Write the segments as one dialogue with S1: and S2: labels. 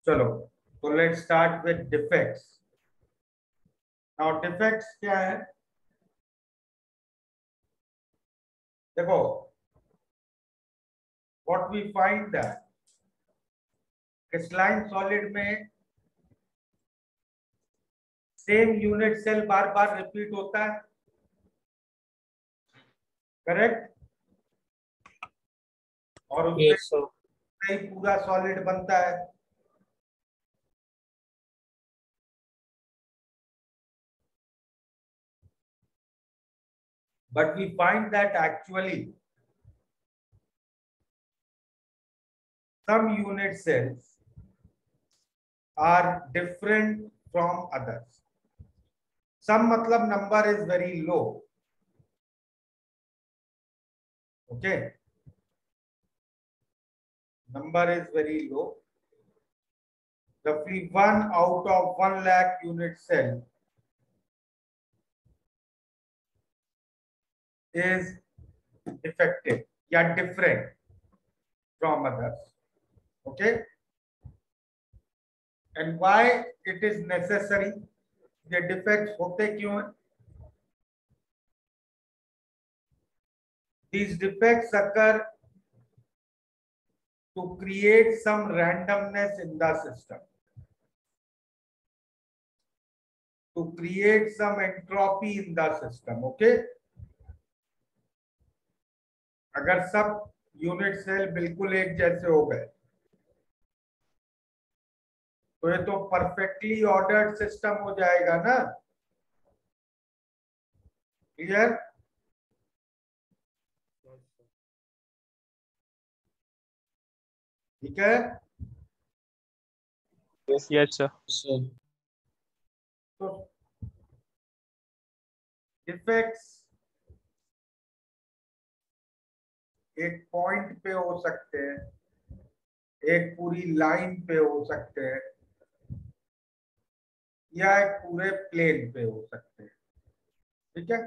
S1: चलो, तो let's start with defects. Now defects क्या है? देखो, what we find that crystalline solid में सेम यूनिट सेल बार बार रिपीट होता है, करेक्ट? और उससे
S2: Yes, sir.
S1: ही पूरा सॉलिड बनता है। But we find that actually some unit cells are different from others. Some matlab number is very low. Okay, number is very low. Roughly 1 out of 1 lakh unit cell is defective, yeah, different from others. Okay, and why it is necessary? The defects होते क्यों हैं? These defects occur to create some randomness in the system, to create some entropy in the system. Okay, अगर सब unit cell बिल्कुल एक जैसे हो गए तो ये तो परफेक्टली ऑर्डर्ड सिस्टम हो जाएगा ना। क्लियर? ठीक है।
S2: Yes, sir.
S1: तो डिफेक्ट्स एक पॉइंट पे हो सकते हैं, एक पूरी लाइन पे हो सकते हैं, या एक पूरे प्लेन पे हो सकते हैं। ठीक है।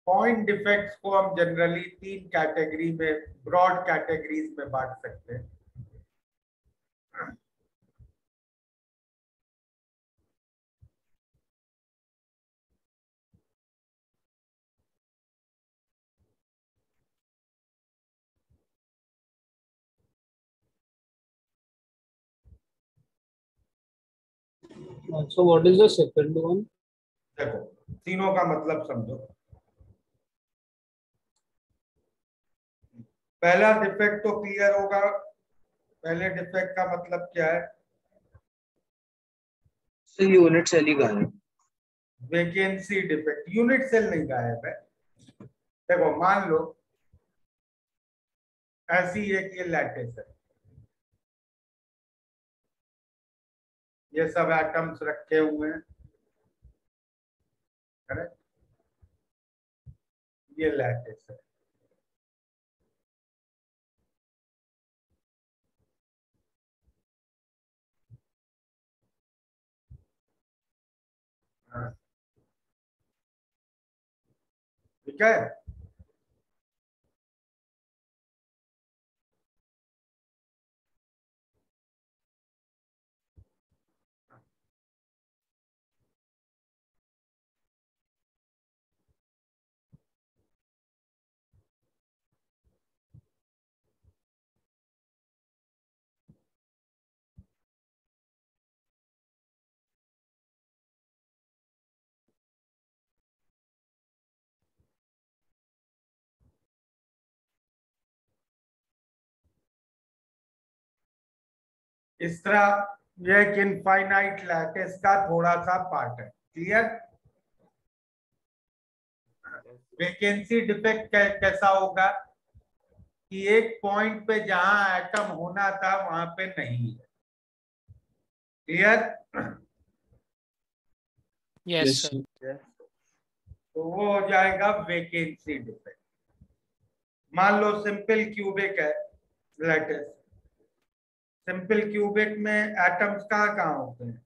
S1: पॉइंट डिफेक्ट्स को हम जनरली 3 कैटेगरी में, ब्रॉड कैटेगरीज में बांट सकते हैं।
S2: So what is the second one?
S1: देखो, तीनों का मतलब समझो। पहला डिफेक्ट तो क्लियर होगा। पहले डिफेक्ट का मतलब क्या है?
S3: यूनिट सेल ही गायब है।
S1: वैकेंसी डिफेक्ट, यूनिट सेल नहीं गायब है। देखो, मान लो ऐसी एक ये लैटिस है, ये सब एटम्स रखे हुए हैं, करेक्ट? ये लैटिस है। हाँ, ठीक है। इस तरह ये एक इनफाइनाइट लैटिस का थोड़ा सा पार्ट है। क्लियर? वैकेंसी डिफेक्ट कैसा होगा कि एक पॉइंट पे जहां एटम होना था वहां पे नहीं है। क्लियर?
S2: Yes, sir.
S1: तो वो हो जाएगा वैकेंसी डिफेक्ट। मान लो सिंपल क्यूबिक है लैटिस। सिंपल क्यूबिक में एटम्स कहाँ कहाँ होते हैं?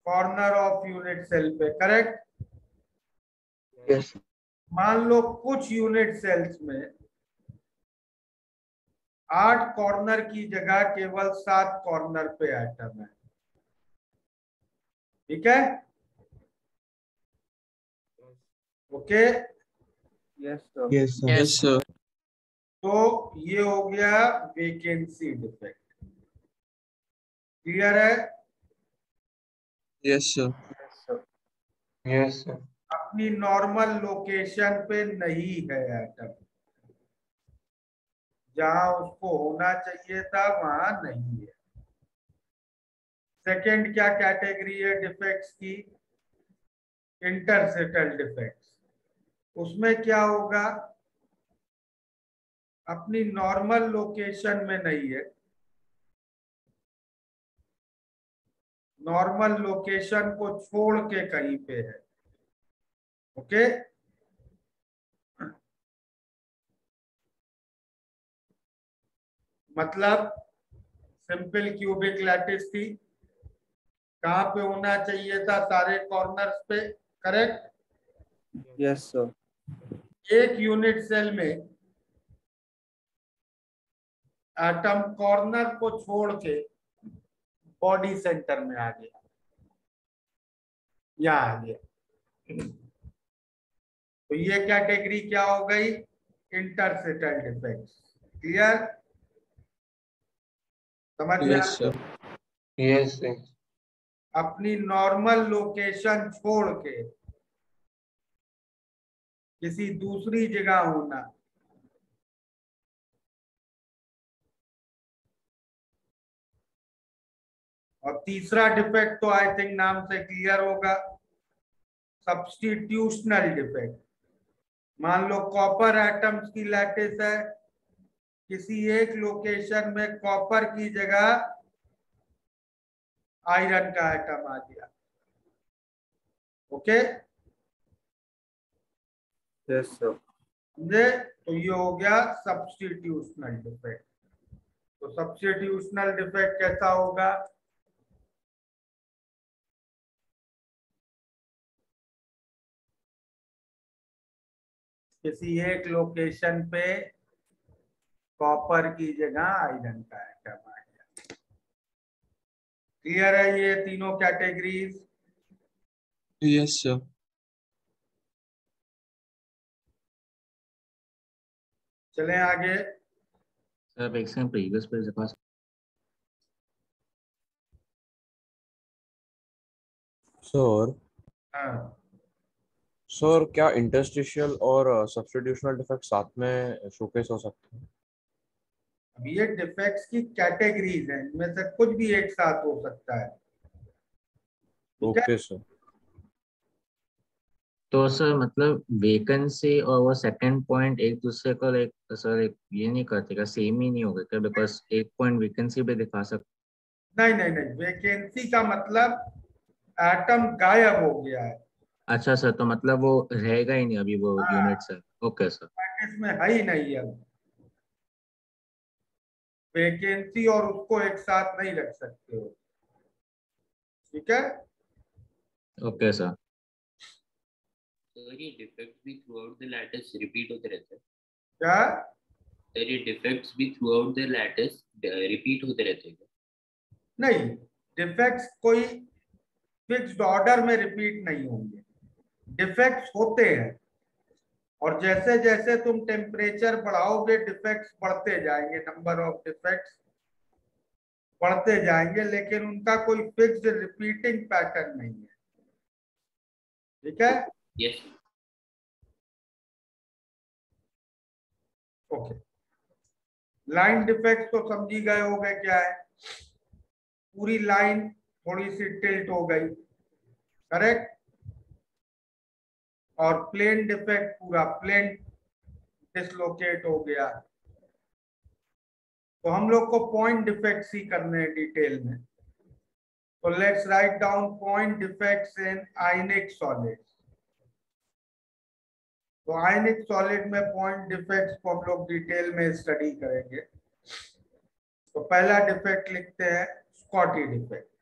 S1: कॉर्नर ऑफ यूनिट सेल पे, करेक्ट?
S3: यस।
S1: मान लो कुछ यूनिट सेल्स में 8 कॉर्नर की जगह केवल 7 कॉर्नर पे एटम है। ठीक है, okay.
S3: Yes, sir.
S4: Yes, sir.
S3: Yes, sir.
S1: तो ये हो गया वेकेंसी डिफेक्ट। क्लियर है?
S3: Yes, sir. Yes, sir.
S1: अपनी नॉर्मल लोकेशन पे नहीं है एटम, जहां उसको होना चाहिए था वहां नहीं है। सेकंड क्या कैटेगरी है डिफेक्ट्स की? इंटरसेटल डिफेक्ट्स। उसमें क्या होगा? अपनी नॉर्मल लोकेशन में नहीं है, नॉर्मल लोकेशन को छोड़ के कहीं पे है। ओके, मतलब सिंपल क्यूबिक लैटिस थी, कहां पे होना चाहिए था? सारे कॉर्नर्स पे, करेक्ट?
S3: Yes, sir.
S1: एक यूनिट सेल में एटम कॉर्नर को छोड़ के बॉडी सेंटर में आ गया, यहाँ आ गया। तो ये कैटेगरी क्या हो गई? इंटरसेटल डिफेक्ट्स। क्लियर? समझ में
S3: Yes,
S1: आ-
S3: sir. Yes, sir.
S1: अपनी नॉर्मल लोकेशन छोड़ के किसी दूसरी जगह होना। और तीसरा डिफेक्ट तो आई थिंक नाम से क्लियर होगा, सब्स्टिट्यूशनल डिफेक्ट। मान लो कॉपर एटम्स की लैटिस है, किसी एक लोकेशन में कॉपर की जगह आयरन का एटम आ गया। Okay,
S3: Yes, sir.
S1: समझे? तो ये हो गया सब्स्टिट्यूशनल डिफेक्ट। तो सब्स्टिट्यूशनल डिफेक्ट कैसा होगा? किसी एक लोकेशन पे कॉपर की जगह आयरन का एटम आ गया। क्लियर है ये तीनों कैटेगरीज?
S3: Yes, sir.
S1: चलें आगे।
S5: Sir, एक सेकंड previous पेज दिखा सकते
S4: सर
S1: हाँ,
S4: सर क्या इंटरस्टिशियल और सब्स्टिट्यूशनल डिफेक्ट साथ में शोकेस हो सकते हैं?
S1: अब ये डिफेक्ट्स की कैटेगरीज हैं, इनमें से कुछ भी एक साथ हो सकता है। ठीक है,
S4: ओके सर।
S5: तो सर मतलब वेकेंसी और वो सेकंड पॉइंट एक दूसरे को लाइक सर एक ये नहीं करते क्या, सेम ही नहीं होगा क्या? बिकॉज एक पॉइंट वेकेंसी पे दिखा सकते।
S1: नहीं नहीं नहीं, वेकेंसी का मतलब एटम गायब हो गया है,
S5: अच्छा सर, तो मतलब वो रहेगा ही नहीं अभी वो यूनिट सर। Okay sir.
S1: इसमें है ही नहीं अब। वैकेंसी और उसको एक साथ नहीं रख सकते हो। ठीक है,
S5: ओके सर।
S6: सर ये डिफेक्ट्स भी through out the lattice repeat होते रहते हैं?
S1: क्या?
S6: सर ये डिफेक्ट्स भी through out the lattice repeat होते रहते हैं?
S1: नहीं, डिफेक्ट्स कोई फिक्स्ड ऑर्डर में रिपीट नहीं होंगे। डिफेक्ट्स होते हैं, और जैसे जैसे तुम टेम्परेचर बढ़ाओगे डिफेक्ट्स बढ़ते जाएंगे, नंबर ऑफ डिफेक्ट्स बढ़ते जाएंगे, लेकिन उनका कोई फिक्स्ड रिपीटिंग पैटर्न नहीं है। ठीक है,
S6: यस।
S1: ओके। लाइन डिफेक्ट तो समझी गए होंगे क्या है? पूरी लाइन थोड़ी सी टिल्ट हो गई, करेक्ट? और प्लेन डिफेक्ट पूरा प्लेन डिसलोकेट हो गया। तो हम लोग को पॉइंट डिफेक्ट्स ही करने हैं डिटेल में। तो let's write down point defects in ionic solids. तो आयनिक सॉलिड में पॉइंट डिफेक्ट्स को हम लोग डिटेल में स्टडी करेंगे। तो पहला डिफेक्ट लिखते हैं स्कॉटी डिफेक्ट।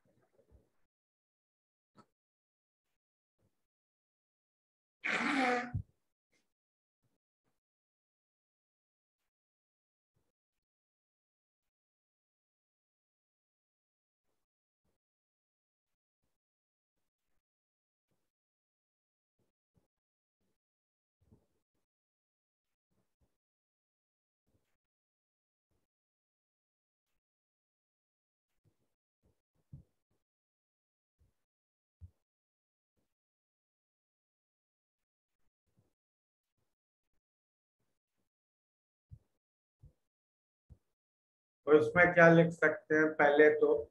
S1: तो इसमें क्या लिख सकते हैं? पहले तो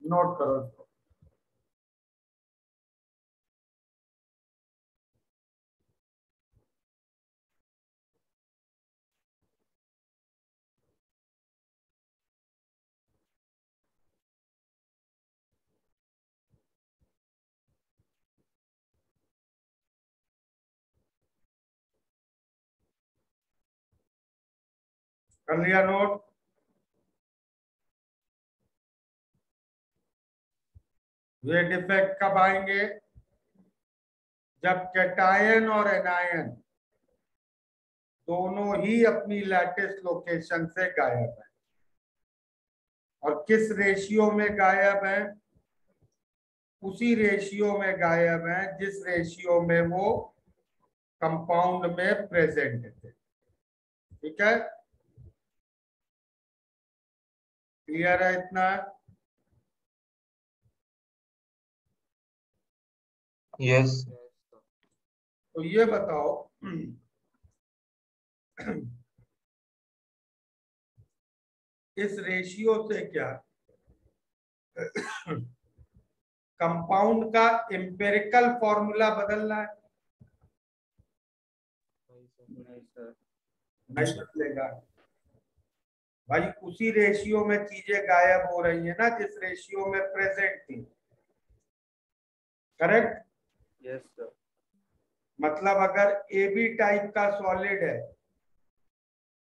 S1: नोट करो इसको। कर लिया नोट? ये डिफेक्ट कब आएंगे? जब कैटायन और एनायन दोनों ही अपनी लैटिस लोकेशन से गायब है। और किस रेशियो में गायब है? उसी रेशियो में गायब है जिस रेशियो में वो कंपाउंड में प्रेजेंट थे। ठीक है, क्लियर है इतना?
S3: यस।
S1: तो ये बताओ इस रेशियो से क्या कंपाउंड का एम्पिरिकल फॉर्मूला बदलना है? नहीं बदलेगा भाई। उसी रेशियो में चीजें गायब हो रही है ना जिस रेशियो में प्रेजेंट थी। करेक्ट?
S3: Yes sir.
S1: मतलब अगर ए बी टाइप का सॉलिड है,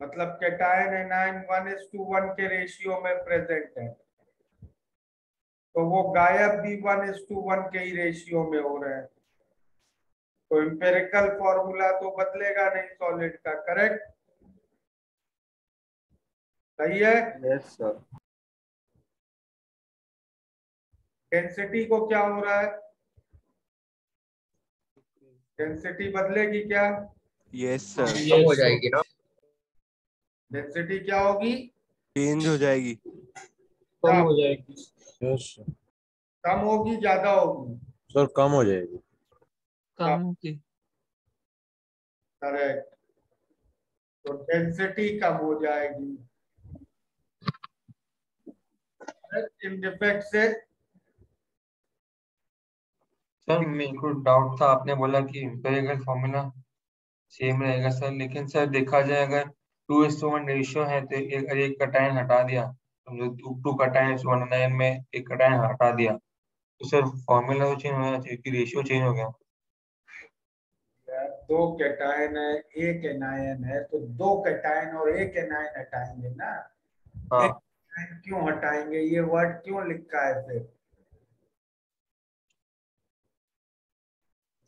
S1: मतलब कैटायन एनायन 1:1 के रेशियो में प्रेजेंट है, तो वो गायब भी 1:1 के ही रेशियो में हो रहे हैं। तो एम्पिरिकल फॉर्मूला तो बदलेगा नहीं सॉलिड का। करेक्ट? सही है?
S3: Yes sir.
S1: डेंसिटी को क्या हो रहा है? डेंसिटी बदलेगी क्या?
S3: Yes sir.
S5: कम हो जाएगी ना?
S1: डेंसिटी क्या होगी?
S3: चेंज हो जाएगी।
S2: कम हो जाएगी।
S4: यस
S1: कम होगी, ज्यादा होगी?
S4: सर, कम हो जाएगी।
S2: कम की।
S1: करेक्ट। तो डेंसिटी कम हो जाएगी। इन डिफेक्ट से
S3: सर मेरे को डाउट था, आपने बोला कि इम्पेरिकल फॉर्मूला सेम रहेगा सर, लेकिन सर देखा जाए अगर 2:1 रेशियो है तो एक कटायन हटा दिया, समझो टू कटायन 1:9 में एक कटायन हटा दिया, तो सर फॉर्मूला तो चेंज होना चाहिए कि रेशियो चेंज हो गया।
S1: दो कैटायन है, एक एनायन है, तो दो कैटायन और एक एनायन हटाएंगे ना। एक
S3: हाँ।
S1: एनायन क्यों हटाएंगे? ये वर्ड क्यों लिखा है फिर?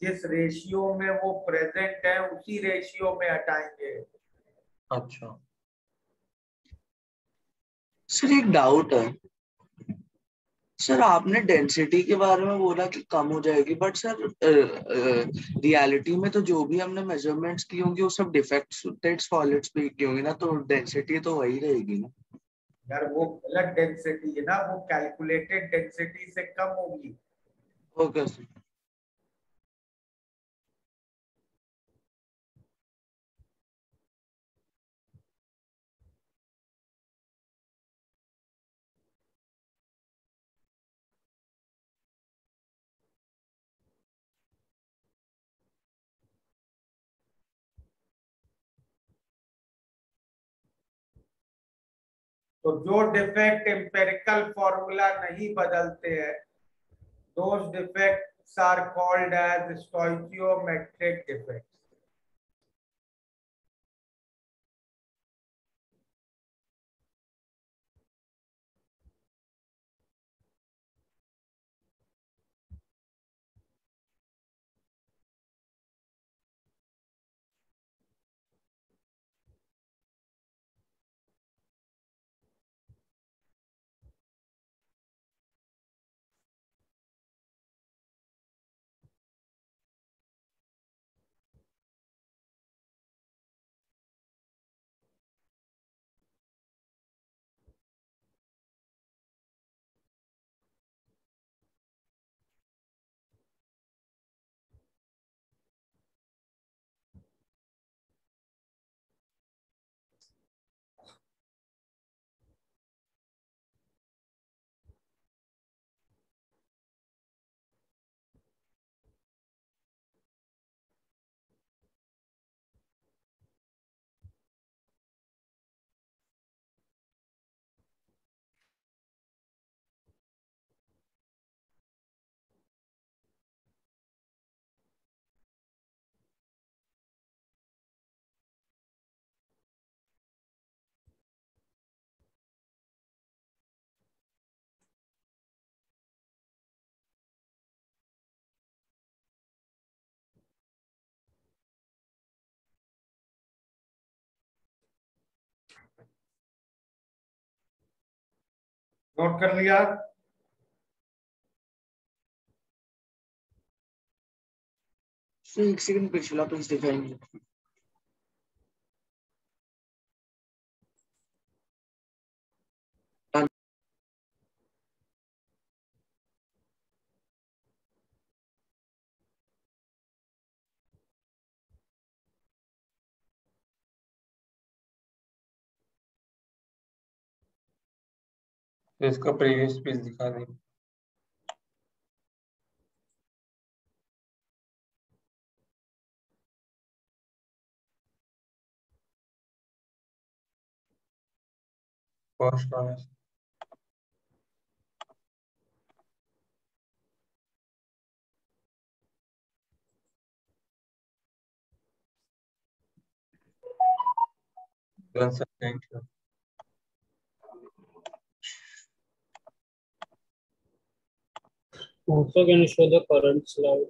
S1: जिस रेशियो में वो प्रेजेंट है उसी रेशियो में हटाएंगे।
S3: अच्छा
S7: सर एक डाउट है। सर आपने डेंसिटी के बारे में बोला कि कम हो जाएगी, बट सर रियलिटी में तो जो भी हमने मेजरमेंट्स की होंगी वो सब डिफेक्टेड सॉलिड्स पे की होंगी ना, तो डेंसिटी तो वही रहेगी ना।
S1: यार वो गलत डेंसिटी है ना, वो कैलकुलेटेड डेंसिटी से कम होगी।
S7: Okay sir.
S1: तो जो डिफेक्ट एम्पिरिकल फॉर्मूला नहीं बदलते हैं, those defects are called as stoichiometric defects. Note कर लिया?
S7: सर एक सेकंड पिछला पेज दिखाएंगे।
S3: तो इसका प्रीवियस पेज दिखा दें। फर्स्ट वन है। Done, sir. Thank you.
S2: Also, can you show the current slide?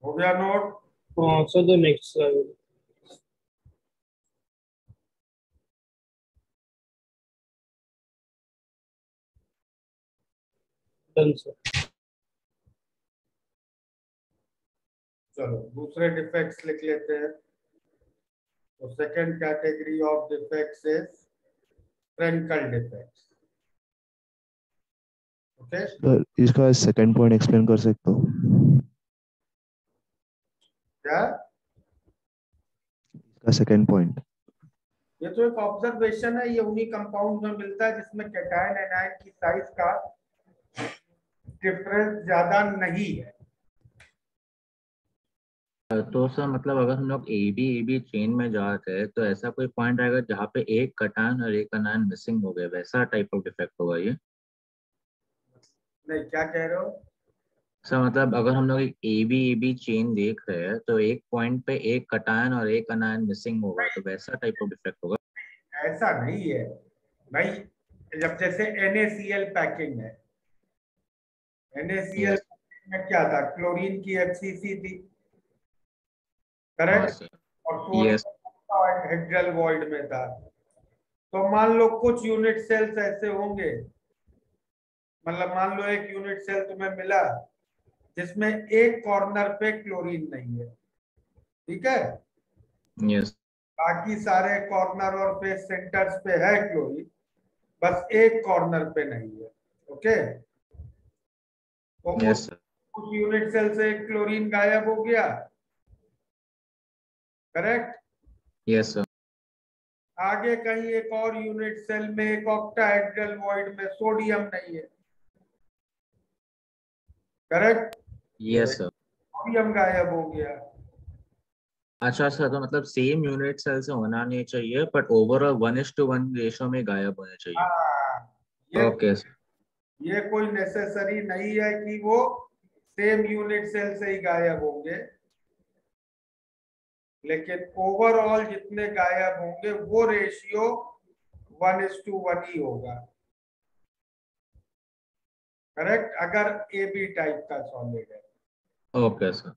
S1: हो गया note?
S2: Also, the next slide. Done, sir.
S1: चलो दूसरे डिफेक्ट्स लिख लेते हैं। तो second category of defects is Frenkel defects. Okay,
S8: sir इसका सेकंड पॉइंट एक्सप्लेन कर सकते हो?
S1: क्या?
S8: इसका सेकंड पॉइंट।
S1: ये तो एक ऑब्जर्वेशन है, ये उन्हीं कंपाउंड में मिलता है जिसमें कैटायन एनायन की साइज का डिफरेंस ज्यादा नहीं है।
S5: तो सर मतलब अगर हम लोग ए बी चेन में जाते हैं तो ऐसा कोई पॉइंट आएगा जहाँ पे एक कटायन और एक अनायन मिसिंग हो गए, वैसा टाइप ऑफ डिफेक्ट होगा ये?
S1: नहीं, क्या कह रहे हो?
S5: सर मतलब अगर हम लोग एक ए बी चेन देख रहे हैं तो एक पॉइंट पे एक कटायन और एक अनायन मिसिंग होगा, तो वैसा टाइप ऑफ डिफेक्ट होगा?
S1: ऐसा नहीं है भाई। जब जैसे NaCl पैकिंग है, NaCl
S5: यस।
S1: में क्या था? क्लोरीन की FCC थी,
S5: हाँ
S1: करेक्ट?
S5: सर।
S1: और
S5: यस।
S1: सोडियम हेड्रल वॉइड में था। तो मान लो कुछ यूनिट सेल्स ऐसे होंगे, मतलब मान लो एक यूनिट सेल तुम्हें मिला जिसमें एक कॉर्नर पे क्लोरीन नहीं है, ठीक है?
S5: यस।
S1: बाकी सारे कॉर्नर और फेस सेंटर्स पे है क्लोरीन, बस एक कॉर्नर पे नहीं है। ओके, तो
S5: यस सर।
S1: उस यूनिट सेल से एक क्लोरीन गायब हो गया, करेक्ट?
S5: Yes sir.
S1: आगे कहीं एक और यूनिट सेल में एक ऑक्टाहेड्रल वॉइड में सोडियम नहीं है, करेक्ट?
S5: Yes sir.
S1: सोडियम गायब हो गया।
S5: अच्छा सर, तो मतलब सेम यूनिट सेल से होना नहीं चाहिए बट ओवरऑल 1:1 रेशो में गायब होने चाहिए?
S1: हाँ, ये
S5: ओके सर।
S1: ये कोई नेसेसरी नहीं है कि वो सेम यूनिट सेल से ही गायब होंगे, लेकिन ओवरऑल जितने गायब होंगे वो रेशियो 1:1 ही होगा, करेक्ट? अगर AB टाइप का सॉलिड है।
S5: Okay sir.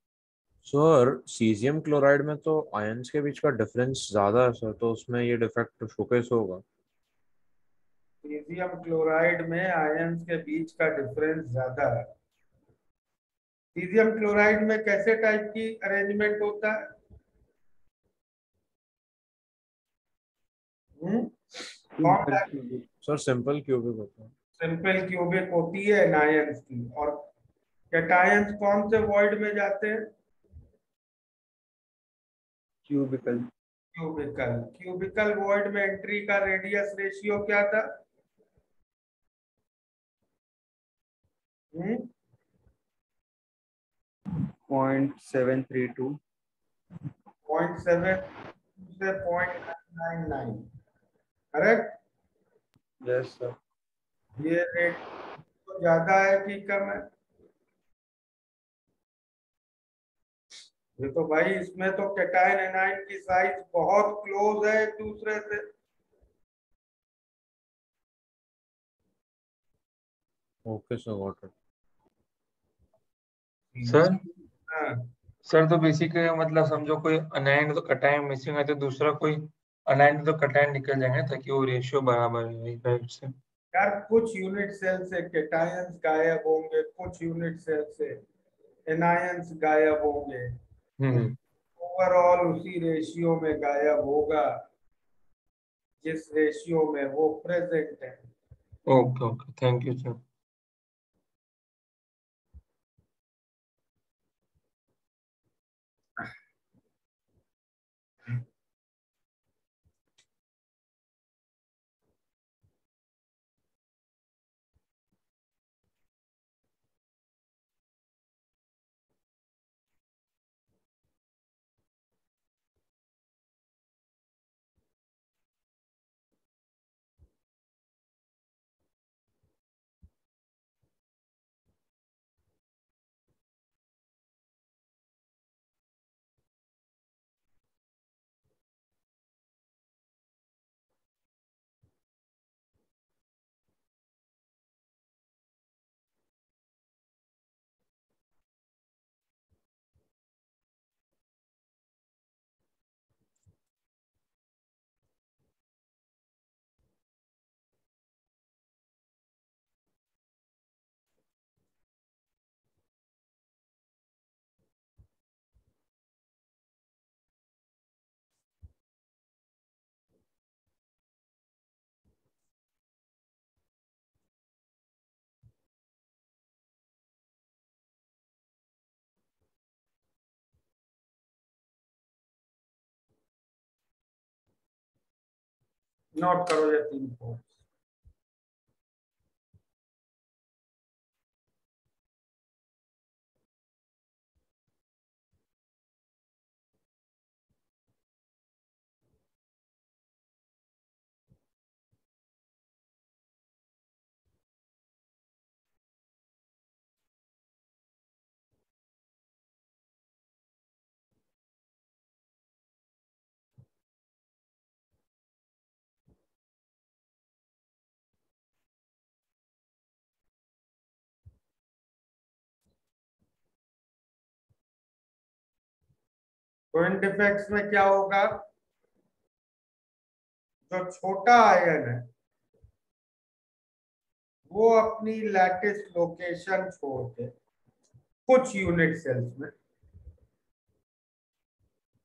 S4: Sir caesium chloride में तो आयंस के बीच का डिफरेंस ज्यादा है सर, तो उसमें ये डिफेक्ट शोकेस होगा?
S1: सीजियम क्लोराइड में आयंस के बीच का डिफरेंस ज्यादा है। सीजियम क्लोराइड में कैसे टाइप की अरेंजमेंट होता है? कौन टाइप?
S4: सर सिंपल क्यूबिक होता है।
S1: सिंपल क्यूबिक होती है एनायंस की, और कैटायंस कौन से वॉइड में जाते हैं?
S3: क्यूबिकल।
S1: क्यूबिकल। क्यूबिकल वॉइड में एंट्री का रेडियस रेशियो क्या था? हम्म
S3: 0.732।
S1: 0.7 से 0.99, करेक्ट?
S3: Yes sir.
S1: ये रेट तो ज्यादा है कि कम है? ये तो भाई इसमें तो कैटायन एनायन की साइज बहुत क्लोज है एक दूसरे से।
S4: Okay sir, got it.
S3: Sir
S1: हाँ,
S3: सर तो बेसिकली मतलब समझो कोई अनायन तो कटायन मिसिंग है तो दूसरा कोई अनायन तो कटायन निकल जाएंगे ताकि वो रेशियो बराबर है राइट से।
S1: यार कुछ यूनिट सेल से कैटायंस गायब होंगे, कुछ यूनिट सेल से एनायंस गायब होंगे,
S3: हम्म।
S1: ओवरऑल उसी रेशियो में गायब होगा जिस रेशियो में वो प्रेजेंट है।
S3: Okay okay, thank you sir.
S1: Note करो ये 3 पॉइंट। ट्विन डिफेक्ट्स में क्या होगा? जो छोटा आयन है वो अपनी लैटिस लोकेशन छोड़ के कुछ यूनिट सेल्स में,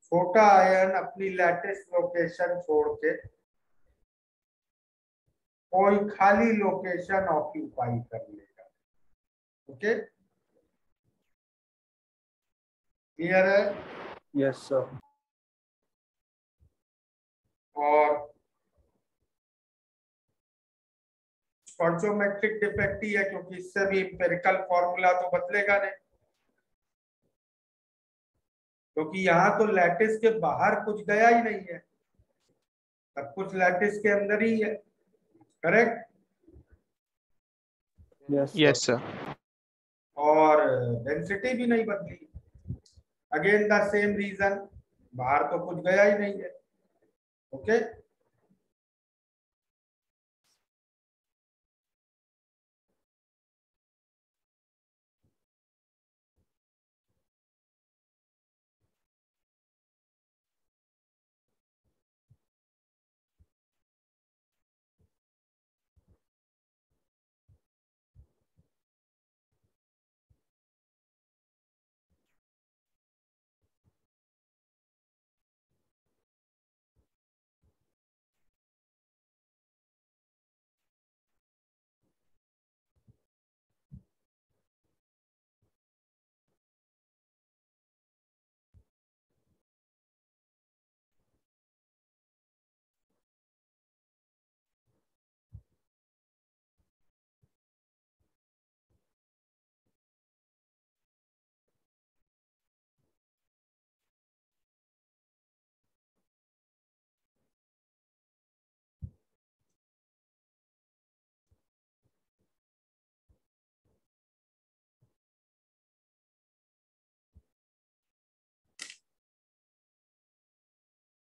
S1: छोटा आयन अपनी लैटिस लोकेशन छोड़ के कोई खाली लोकेशन ऑक्यूपाई कर लेगा। ओके, क्लियर है?
S3: Yes sir.
S1: और स्टोइचोमेट्रिक डिफेक्ट ही है क्योंकि इससे भी एम्पिरिकल फॉर्मूला तो बदलेगा नहीं, क्योंकि यहाँ तो लैटिस के बाहर कुछ गया ही नहीं है, सब कुछ लैटिस के अंदर ही है, करेक्ट?
S3: Yes
S2: sir.
S1: और डेंसिटी भी नहीं बदली, अगेन द सेम रीजन, बाहर तो कुछ गया ही नहीं है। ओके,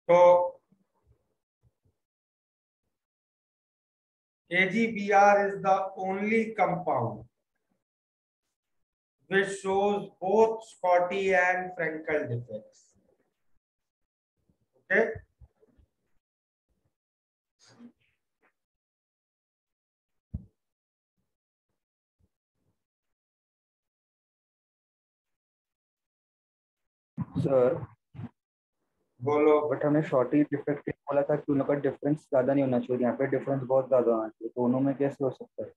S1: तो AgBr is the only compound which shows both Scotty and Frankel defects. Okay.
S9: Sir
S1: बोलो।
S9: बट हमने शॉर्टी डिफेक्ट बोला था कि उनका डिफरेंस ज्यादा नहीं होना चाहिए, यहाँ पे डिफरेंस बहुत ज्यादा होना चाहिए, दोनों में कैसे हो सकता है?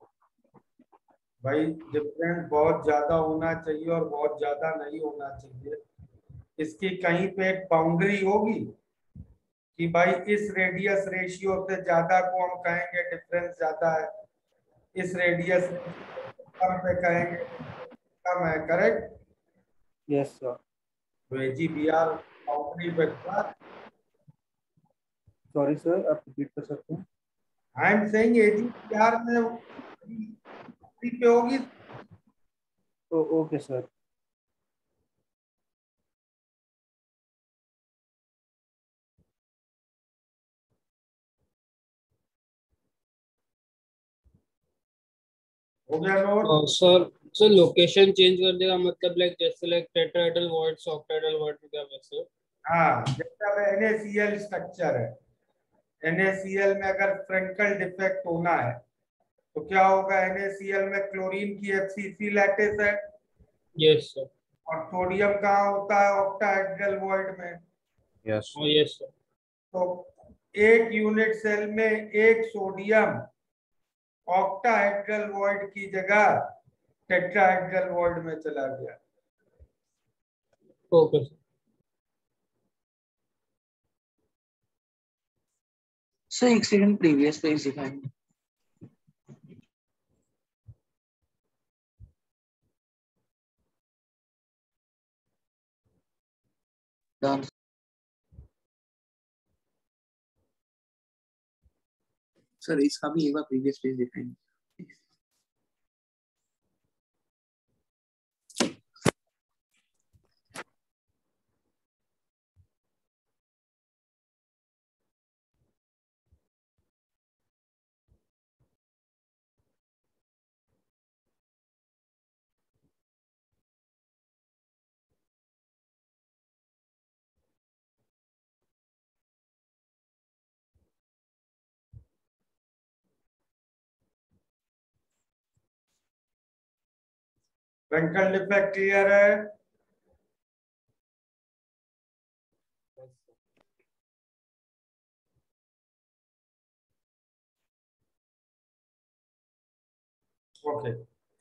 S1: भाई डिफरेंस बहुत ज्यादा होना चाहिए और बहुत ज्यादा नहीं होना चाहिए। इसकी कहीं पे एक बाउंड्री होगी कि भाई इस रेडियस रेशियो से ज्यादा को हम कहेंगे डिफरेंस ज्यादा है, इस रेडियस कम पे कहेंगे कम है। करेक्ट।
S9: Yes sir.
S1: तो AgBr बाउंड्री पे था।
S9: सॉरी सर, आप रिपीट कर सकते हैं?
S1: आई एम सेइंग AgBr में बाउंड्री पे होगी।
S9: तो ओके सर।
S1: हो गया note.
S2: Sir sir location change कर देगा मतलब लाइक जैसे like tetrahedral voids octahedral void में क्या वैसे?
S1: हाँ, जैसा NaCl स्ट्रक्चर है, NaCl में अगर फ्रेंकल डिफेक्ट होना है तो क्या होगा? NaCl में क्लोरीन की FCC लैटिस है
S2: यस सर।
S1: और सोडियम कहाँ होता है? ऑक्टाहेड्रल वॉइड में।
S4: Yes
S2: yes sir.
S1: तो एक यूनिट सेल में एक सोडियम ऑक्टाहेड्रल वॉइड की जगह टेट्राहेड्रल वॉइड में चला गया।
S2: Okay sir.
S7: सर एक सेकंड, प्रीवियस पेज दिखाएंगे। डन। सर इसका भी एक बार प्रीवियस पेज दिखाएंगे।
S1: फ्रेंकल डिफेक्ट क्लियर है? ओके,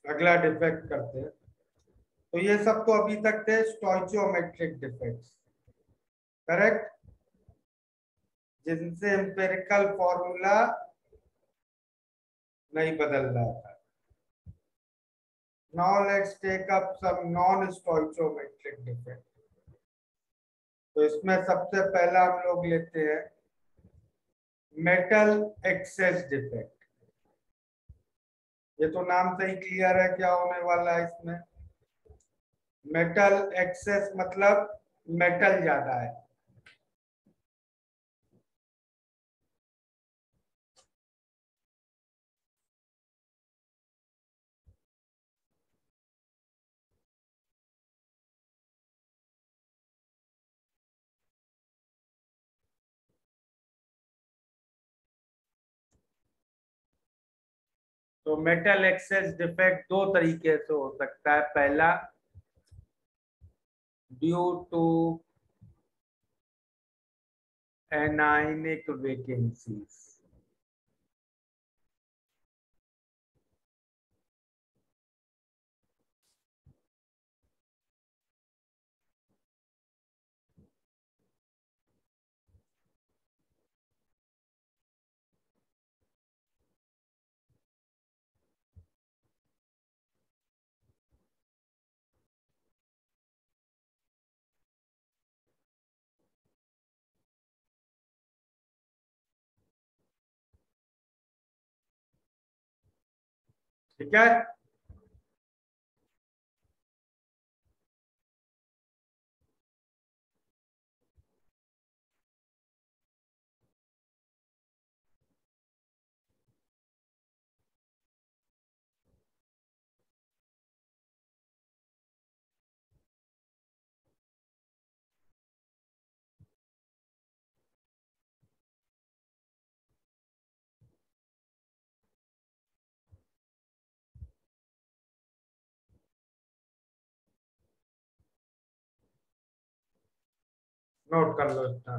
S1: अगला डिफेक्ट करते हैं। तो ये सब तो अभी तक थे स्टोइचियोमेट्रिक डिफेक्ट्स, करेक्ट, जिनसे एम्पिरिकल फॉर्मूला नहीं बदल रहा था। Now let's take up some non stoichiometric defect. तो इसमें सबसे पहला हम लोग लेते हैं मेटल एक्सेस डिफेक्ट। ये तो नाम से ही क्लियर है क्या होने वाला है इसमें। मेटल एक्सेस मतलब मेटल ज्यादा है। तो मेटल एक्सेस डिफेक्ट दो तरीके से हो सकता है। पहला, ड्यू टू एनायनिक वेकेंसीज। ठीक है। नोट कर लो इतना।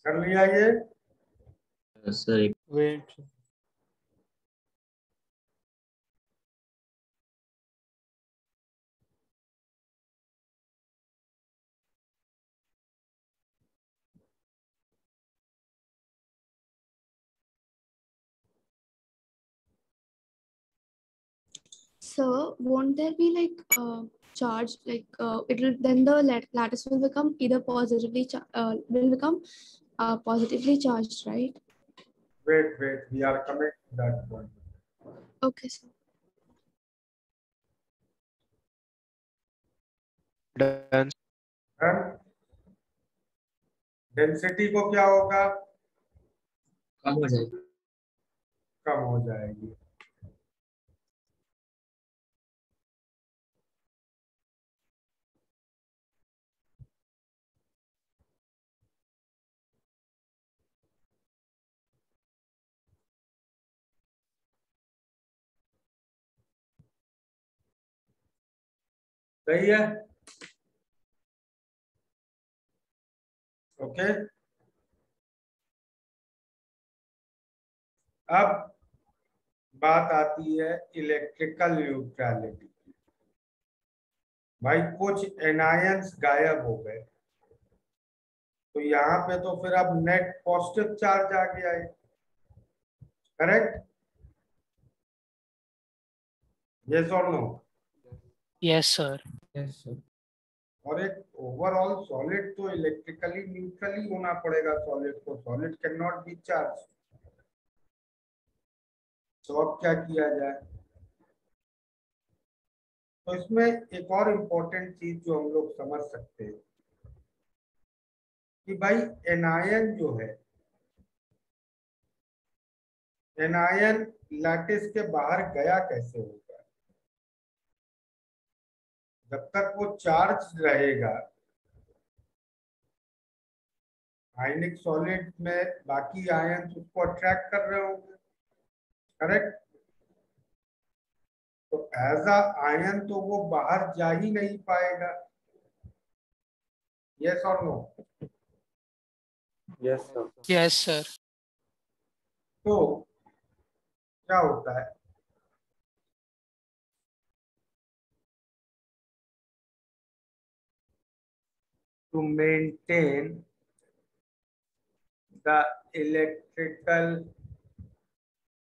S1: कर लिया ये?
S5: सर एक
S2: wait
S10: So won't there be like charge, like it will, then the lattice will become either will become positively charged, right?
S1: Wait, we are coming to that point.
S10: Okay, sir.
S4: Done.
S1: Density को क्या होगा?
S6: कम हो जाएगी।
S1: कम हो जाएगी। सही है? Okay. अब बात आती है इलेक्ट्रिकल न्यूट्रलिटी की। भाई कुछ एनायंस गायब हो गए, तो यहाँ पे तो फिर अब नेट पॉजिटिव चार्ज आ गया है, करेक्ट? यस और no?
S2: Yes sir.
S11: Yes sir.
S1: और एक ओवरऑल सॉलिड तो इलेक्ट्रिकली न्यूट्रल ही होना पड़ेगा सॉलिड को, solid can not be charge. तो अब क्या किया जाए? तो इसमें एक और इम्पोर्टेंट चीज जो हम लोग समझ सकते हैं कि भाई एनायन जो है, एनायन लैटिस के बाहर गया कैसे होगा? जब तक वो चार्ज रहेगा आयनिक सॉलिड में, बाकी आयन उसको अट्रैक्ट कर रहे होंगे, करेक्ट? तो एज अ आयन तो वो बाहर जा ही नहीं पाएगा। यस और no?
S9: Yes sir.
S2: Yes sir.
S1: तो क्या होता है? To maintain the electrical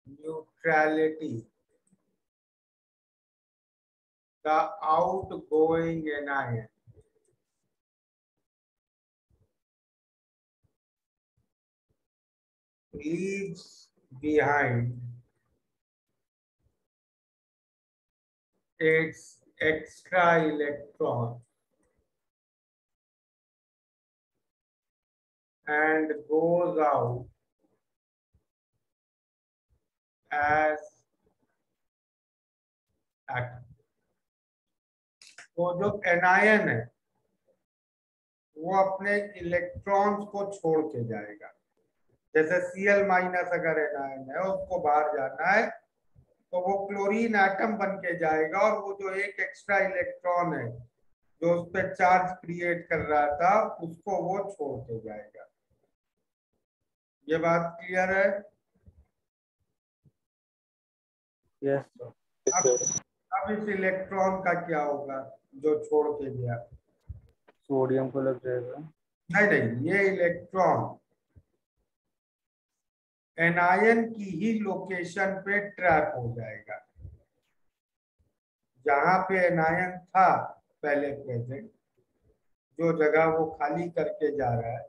S1: neutrality, the outgoing anion leaves behind its extra electron and goes out as atom. तो जो एनायन है वो अपने इलेक्ट्रॉन्स को छोड़ के जाएगा। जैसे Cl माइनस अगर एनायन है, उसको बाहर जाना है तो वो क्लोरीन एटम बन के जाएगा, और वो जो एक एक्स्ट्रा इलेक्ट्रॉन है जो उस पर चार्ज क्रिएट कर रहा था उसको वो छोड़ के जाएगा। ये बात क्लियर है?
S9: Yes sir.
S1: अब इस इलेक्ट्रॉन का क्या होगा जो छोड़ के गया?
S9: सोडियम को लग जाएगा।
S1: नहीं, ये इलेक्ट्रॉन एनायन की ही लोकेशन पे ट्रैप हो जाएगा। जहां पे एनायन था पहले प्रेजेंट, जो जगह वो खाली करके जा रहा है,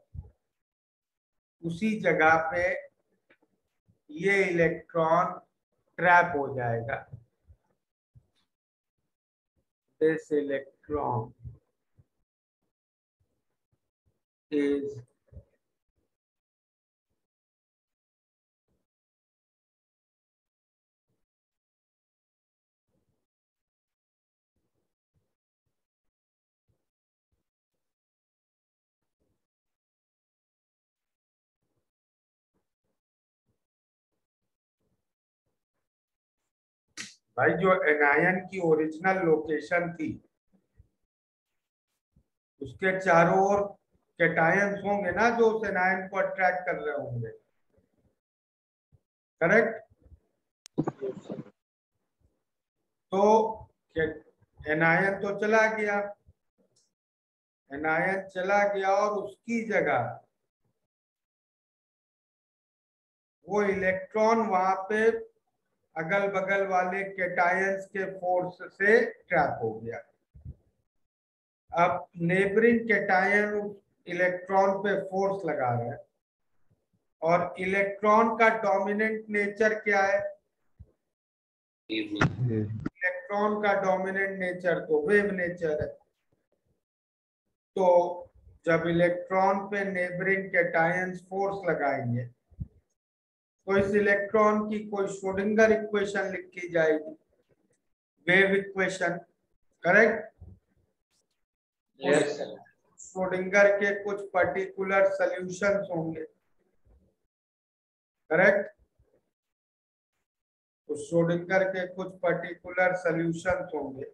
S1: उसी जगह पे ये इलेक्ट्रॉन ट्रैप हो जाएगा। This electron is भाई जो एनायन की ओरिजिनल लोकेशन थी उसके चारों ओर कैटायंस होंगे ना जो उस एनायन को अट्रैक्ट कर रहे होंगे, करेक्ट? तो एनायन तो चला गया, एनायन चला गया और उसकी जगह वो इलेक्ट्रॉन वहां पे अगल बगल वाले कैटायंस के फोर्स से ट्रैप हो गया। अब नेबरिंग कैटायन इलेक्ट्रॉन पे फोर्स लगा रहा है और इलेक्ट्रॉन का डोमिनेंट नेचर क्या है? इलेक्ट्रॉन का डोमिनेंट नेचर तो वेव नेचर है। तो जब इलेक्ट्रॉन पे नेबरिंग कैटायंस फोर्स लगाएंगे तो इस इलेक्ट्रॉन की कोई श्रोडिंगर इक्वेशन लिखी जाएगी, wave equation, correct?
S3: Yes sir.
S1: Schrodinger के कुछ पर्टिकुलर सॉल्यूशंस होंगे, करेक्ट? तो श्रोडिंगर के कुछ पर्टिकुलर सॉल्यूशंस होंगे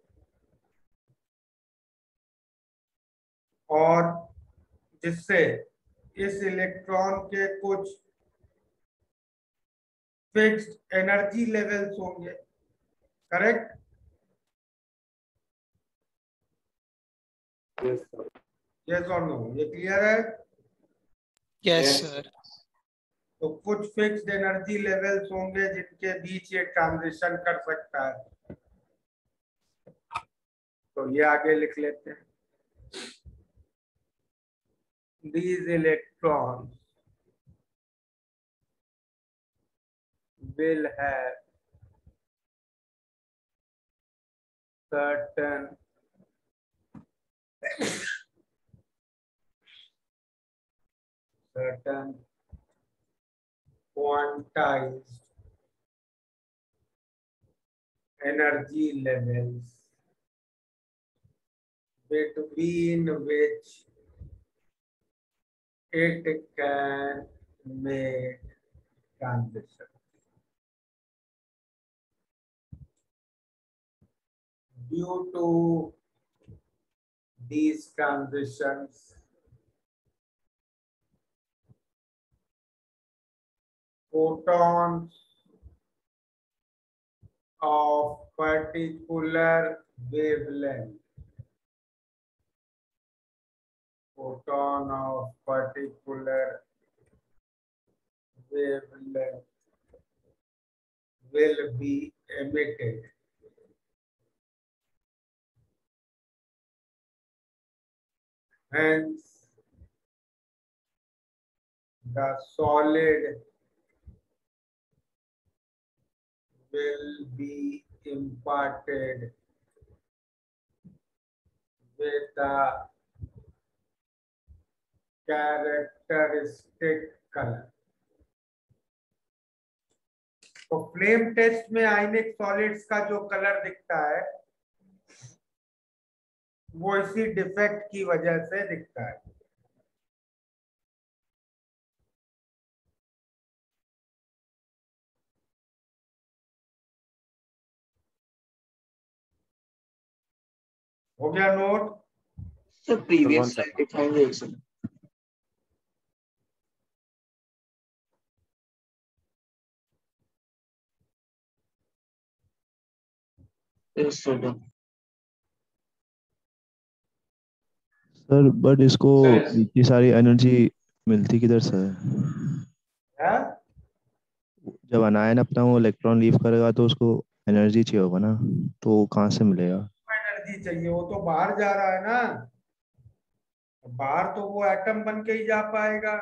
S1: और जिससे इस इलेक्ट्रॉन के कुछ फिक्स्ड एनर्जी लेवल्स होंगे, करेक्ट? यस और नो, ये क्लियर है?
S11: Yes sir.
S1: तो कुछ फिक्स्ड एनर्जी लेवल्स होंगे जिनके बीच ये ट्रांजिशन कर सकता है। तो ये आगे लिख लेते हैं, these electrons will have certain quantized energy levels between which it can make transition. Due to these transitions, photons of particular wavelength, photon of particular wavelength will be emitted. Hence, the solid will be imparted with the characteristic color. तो flame test में आयनिक solids का जो colour दिखता है वो इसी defect की वजह से दिखता है। हो गया नोट?
S7: सर प्रीवियस स्लाइड दिखाएंगे एक सेकंड।
S8: सर बट इसको इतनी सारी एनर्जी मिलती किधर से है? जब अनायन अपना वो इलेक्ट्रॉन लीव करेगा तो उसको एनर्जी चाहिए होगा ना, तो कहाँ से मिलेगा?
S1: एनर्जी चाहिए, वो तो बाहर जा रहा है ना, बाहर तो वो एटम बन के ही जा पाएगा।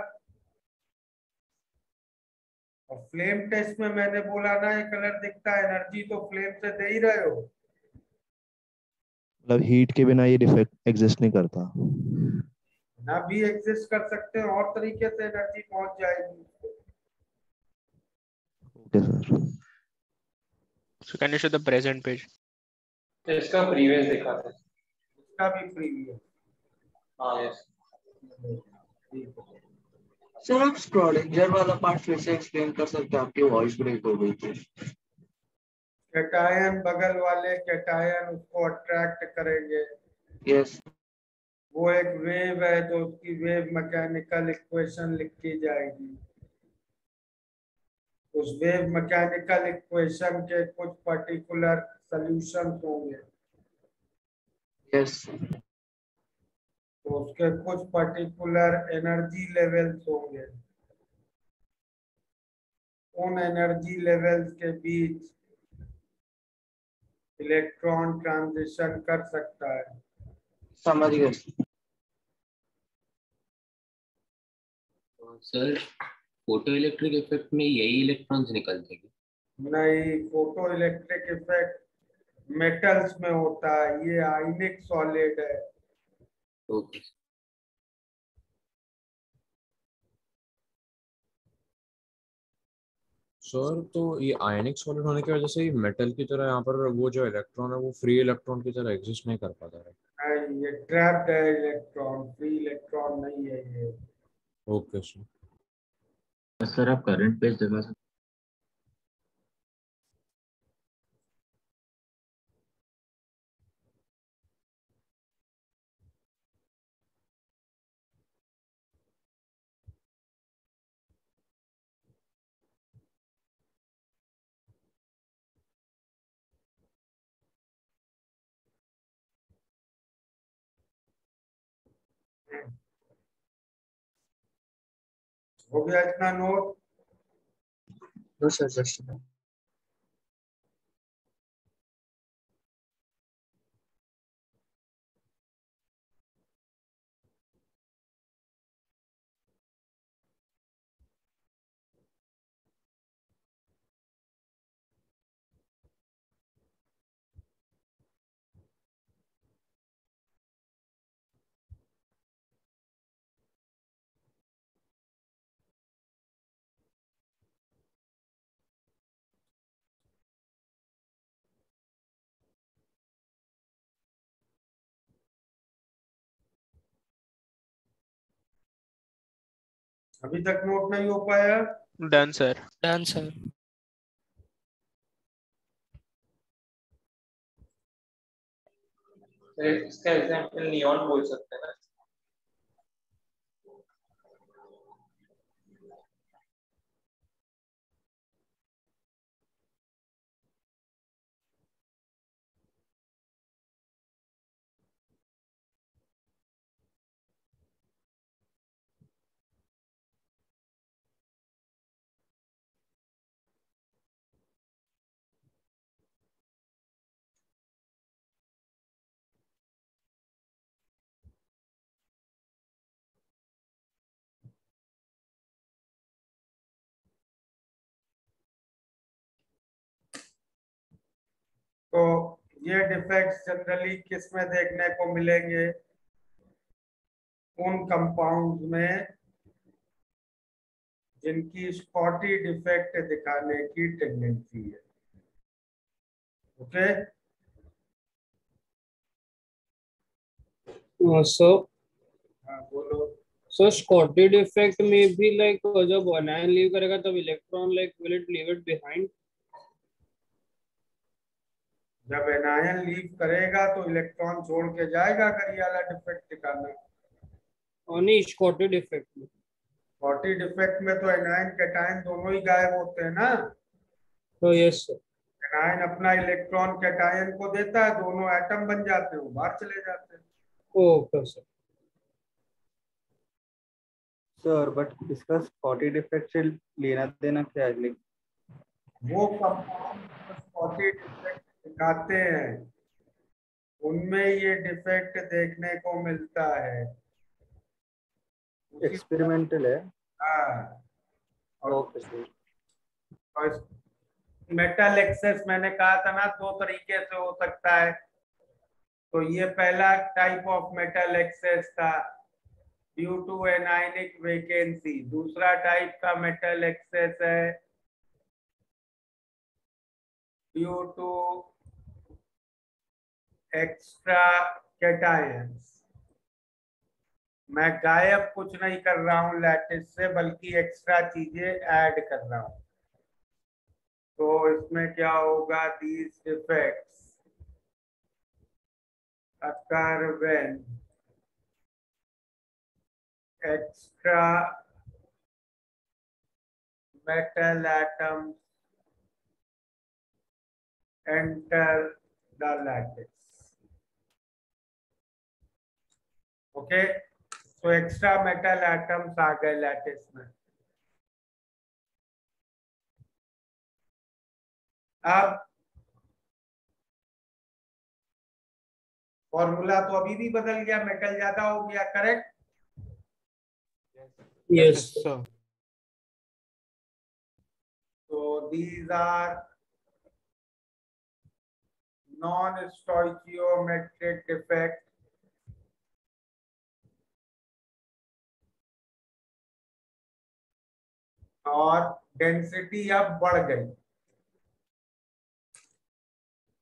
S1: और फ्लेम टेस्ट में मैंने बोला ना ये कलर दिखता है, एनर्जी तो फ्लेम से दे ही रहे हो।
S8: मतलब हीट के बिना ये डिफेक्ट एग्जिस्ट नहीं करता?
S1: ना भी एग्जिस्ट कर सकते हैं, और तरीके से एनर्जी पहुंच जाएगी।
S8: Okay sir.
S11: So can you show the present page?
S3: इसका प्रीवियस दिखा था।
S1: इसका भी प्रीवियस।
S3: हाँ यस।
S7: सर आप श्रोडिंगर वाला पार्ट फिर से एक्सप्लेन कर सकते हैं? आपकी वॉइस ब्रेक हो गई थी।
S1: कैटायन बगल वाले कैटायन उसको अट्रैक्ट करेंगे।
S7: यस
S1: वो एक वेव है तो उसकी वेव मैकेनिकल इक्वेशन लिखी जाएगी। उस वेव मैकेनिकल इक्वेशन के कुछ पर्टिकुलर सॉल्यूशंस होंगे।
S7: यस
S1: तो उसके कुछ पर्टिकुलर एनर्जी लेवल्स होंगे। उन एनर्जी लेवल्स के बीच इलेक्ट्रॉन ट्रांजिशन कर सकता है।
S7: समझ गए।
S6: सर फोटो इलेक्ट्रिक इफेक्ट में यही इलेक्ट्रॉन्स निकलते हैं?
S1: नहीं, फोटो इलेक्ट्रिक इफेक्ट मेटल्स में होता है, ये आयनिक सॉलिड है।
S6: ओके।
S4: सर तो ये आयनिक सॉलिड होने की वजह से ये मेटल की तरह यहाँ पर वो जो इलेक्ट्रॉन है वो फ्री इलेक्ट्रॉन की तरह एग्जिस्ट नहीं कर पाता है।
S1: नहीं, ये ट्रैप्ड है इलेक्ट्रॉन, फ्री इलेक्ट्रॉन नहीं है ये।
S4: Okay sir.
S5: सर आप करंट पेज दिखा सकते
S1: हो गया इतना नोट?
S7: नो सर जस्ट
S1: अभी तक नोट नहीं हो पाया?
S11: Done, sir.
S12: Done sir.
S3: इसका एग्जांपल नियॉन बोल सकते हैं ना।
S1: तो ये डिफेक्ट्स जनरली किस में देखने को मिलेंगे? उन कंपाउंड में जिनकी स्पॉटी डिफेक्ट दिखाने की टेंडेंसी है। ओके?
S2: सो
S1: हाँ बोलो।
S2: सो स्कॉटी डिफेक्ट में भी लाइक जब अनायन लीव करेगा तब electron like will it leave it behind?
S1: जब एनायन लीव करेगा तो इलेक्ट्रॉन छोड़ के जाएगा अगर ये वाला डिफेक्ट दिखाना।
S2: और नहीं स्कॉटी डिफेक्ट में?
S1: स्पॉटी डिफेक्ट में तो एनायन कैटायन दोनों ही गायब होते हैं ना।
S2: तो यस सर।
S1: एनायन अपना इलेक्ट्रॉन कैटायन को देता है, दोनों एटम बन जाते हैं, वो बाहर चले जाते हैं।
S2: Okay sir.
S9: सर बट इसका स्पॉटी डिफेक्ट से लेना देना क्या है?
S1: वो कंपाउंड स्पॉटी डिफेक्ट दिखाते हैं उनमें ये डिफेक्ट देखने को मिलता है।
S9: एक्सपेरिमेंटल है।
S1: हाँ।
S9: Okay sir.
S1: मेटल एक्सेस मैंने कहा था ना, दो तरीके से हो सकता है। तो ये पहला टाइप ऑफ मेटल एक्सेस था ड्यू टू एनायनिक वेकेंसी। दूसरा टाइप का मेटल एक्सेस है ड्यू टू एक्स्ट्रा कैटायंस। मैं गायब कुछ नहीं कर रहा हूं लैटिस से, बल्कि एक्स्ट्रा चीजें ऐड कर रहा हूं। तो इसमें क्या होगा, these defects occur when extra metal atoms enter the lattice. Okay, so extra metal atoms आ गए लैटिस में. अब फॉर्मूला तो अभी भी बदल गया, मेटल ज्यादा हो गया, correct?
S2: Yes.
S11: sir.
S1: So these are non-stoichiometric defect और डेंसिटी अब बढ़ गई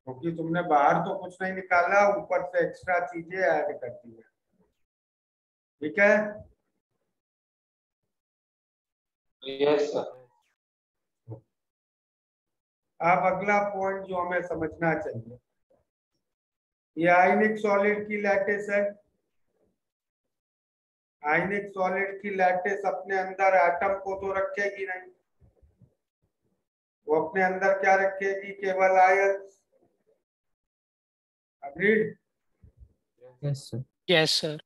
S1: क्योंकि तुमने बाहर तो कुछ नहीं निकाला, ऊपर से एक्स्ट्रा चीजें ऐड कर दी है. ठीक है?
S3: Yes sir.
S1: अब अगला पॉइंट जो हमें समझना चाहिए, ये आयनिक सॉलिड की लैटिस है. आयनिक सॉलिड की लैटिस अपने अंदर एटम को तो रखेगी नहीं, वो अपने अंदर क्या रखेगी, केवल ions. Agreed?
S2: Yes, sir.
S11: Yes, sir.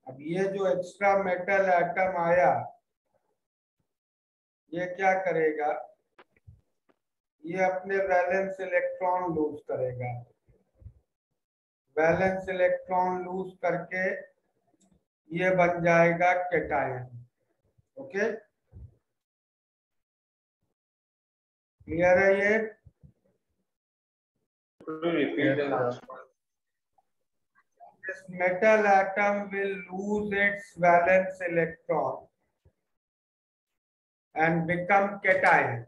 S1: अब ये जो एक्स्ट्रा मेटल एटम आया, ये क्या करेगा, ये अपने वैलेंस इलेक्ट्रॉन लूज करेगा. वैलेंस इलेक्ट्रॉन लूज करके ये बन जाएगा कैटायन. ओके, क्लियर है ये? This metal atom will lose its valence electron and become cation.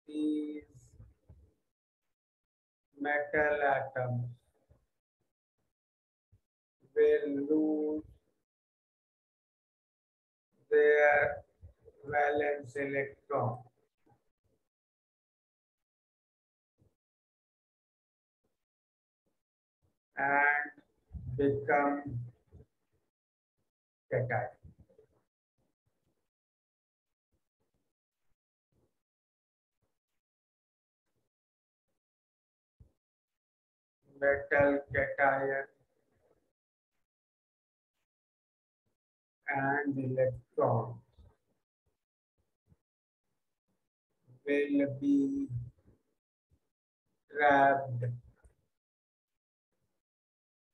S1: These metal atoms will lose their valence electron and become cation. Metal cation and electron will be trapped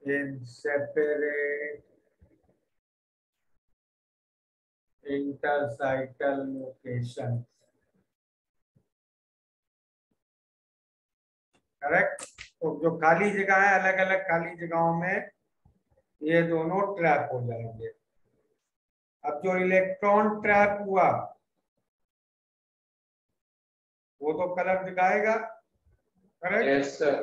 S1: in separate intercycle locations. Correct? तो जो खाली जगह है, अलग अलग खाली जगहों में ये दोनों ट्रैप हो जाएंगे. अब जो इलेक्ट्रॉन ट्रैप हुआ वो तो कलर दिखाएगा, करेक्ट?
S3: Yes sir.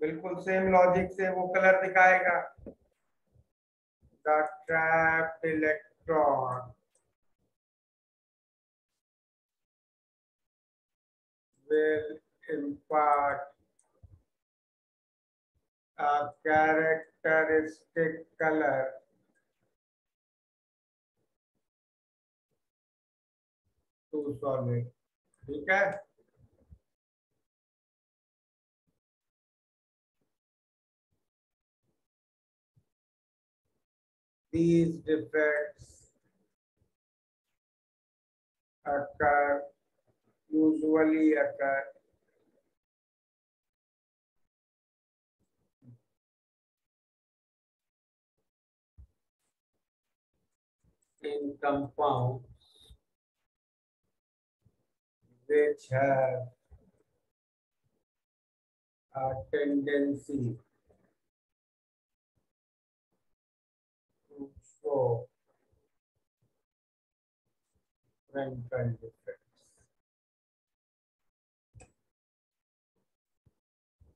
S1: बिल्कुल सेम लॉजिक से वो कलर दिखाएगा. The trapped electron will impart a characteristic color to solid. ठीक है? These defects usually occur in compounds which have a tendency to show Frenkel defects.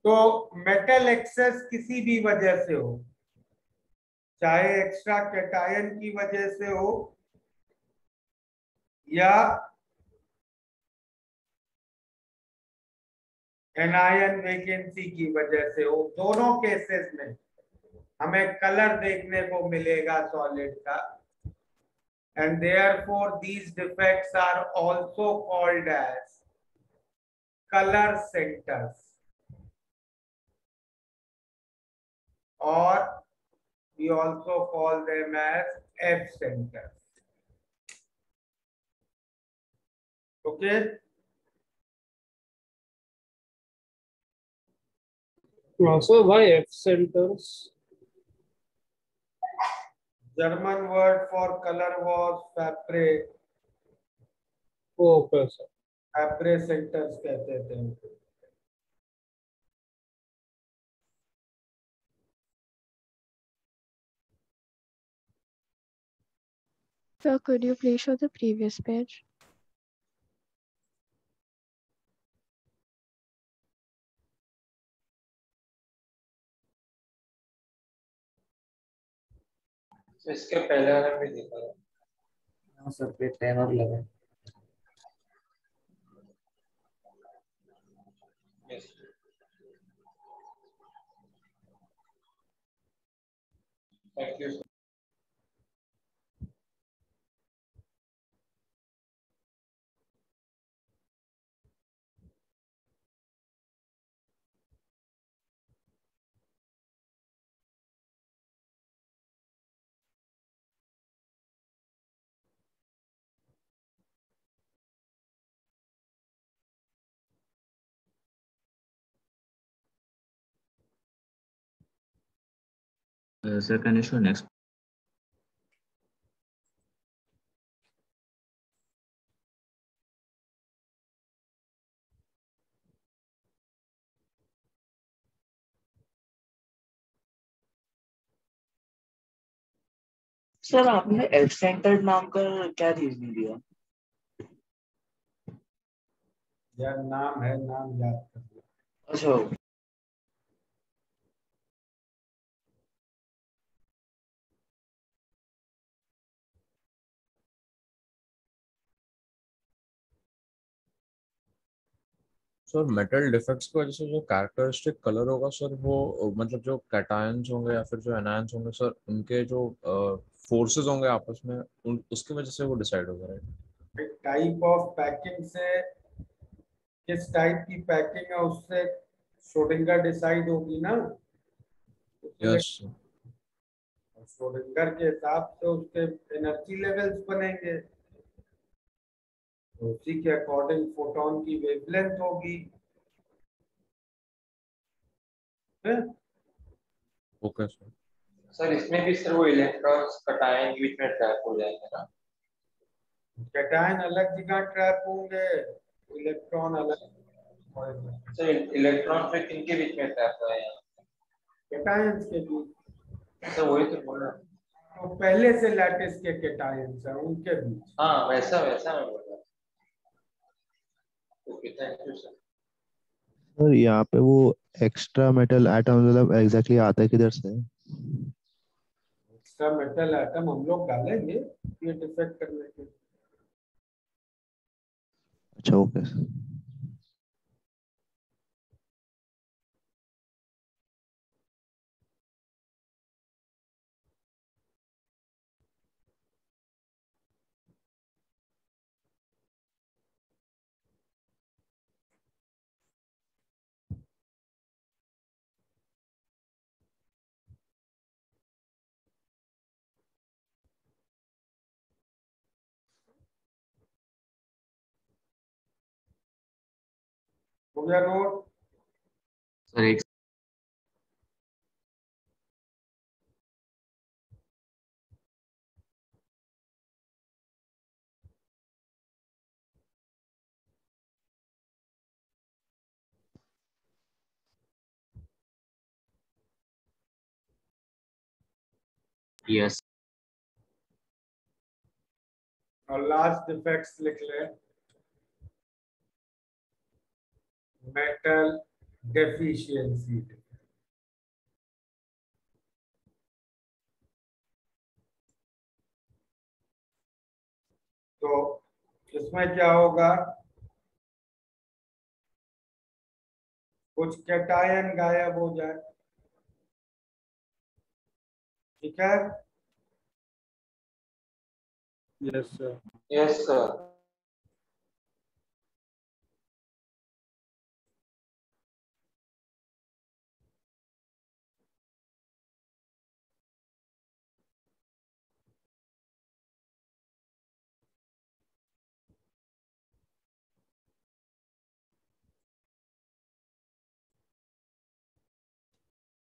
S1: तो metal access किसी भी वजह से हो, चाहे एक्स्ट्रा कैटायन की वजह से हो या एनायन वैकेंसी की वजह से हो, दोनों केसेस में हमें कलर देखने को मिलेगा सॉलिड का, and therefore these defects are also called as color centers, or we also call them as F centers. Okay.
S2: So why F centers?
S1: German word for color was Fabry.
S2: Okay, sir.
S1: Fabry centers कहते थे उनको.
S12: Sir, could you please show the previous page?
S3: इसके पहले वाला भी देखा था।
S7: हाँ सर, पे 10 और 11।
S3: Yes. Thank you.
S5: Sir, can you show next?
S7: Sir आपने एफ सेंटर्ड नाम का क्या रीजन दिया?
S1: यार नाम है, नाम याद कर लो.
S7: अच्छा,
S4: सर मेटल डिफेक्ट्स की वजह से जो कैरेक्टरिस्टिक कलर होगा सर, वो मतलब जो कैटायंस होंगे या फिर जो एनायंस होंगे सर, उनके जो फोर्सेस होंगे आपस में, उसकी वजह से वो डिसाइड होगा, राइट?
S1: टाइप ऑफ पैकिंग से, किस टाइप की पैकिंग है उससे श्रोडिंगर डिसाइड होगी ना.
S4: यस.
S1: श्रोडिंगर के हिसाब से उसके एनर्जी लेवल्स बनेंगे, तो उसी के अकॉर्डिंग फोटोन की वेवलेंथ होगी.
S4: Okay sir.
S3: सर इसमें भी सर वो इलेक्ट्रॉन्स कैटायन के बीच में ट्रैप हो जाएंगे ना?
S1: कैटायन अलग जगह ट्रैप होंगे, इलेक्ट्रॉन अलग.
S3: सर इलेक्ट्रॉन फिर किनके बीच में ट्रैप हो जाएंगे?
S1: कैटायंस के बीच.
S3: सर वही तो बोल रहा हूँ.
S1: तो पहले से लैटिस के कैटायंस हैं, उनके बीच.
S3: हाँ वैसा वैसा मैं बोल रहा हूँ. Okay, thank you sir.
S8: Sir यहाँ पे वो एक्स्ट्रा मेटल एटम मतलब एग्जैक्टली आता है किधर से?
S1: एक्स्ट्रा मेटल एटम हम लोग डालेंगे ये डिफेक्ट करने के.
S8: अच्छा, ओके सर.
S1: हो गया नोट?
S5: सर एक यस.
S1: और लास्ट डिफेक्ट्स लिख ले. Metal deficiency. तो इसमें क्या होगा, कुछ कैटायन गायब हो जाए, ठीक है।
S2: Yes sir.
S3: Yes sir.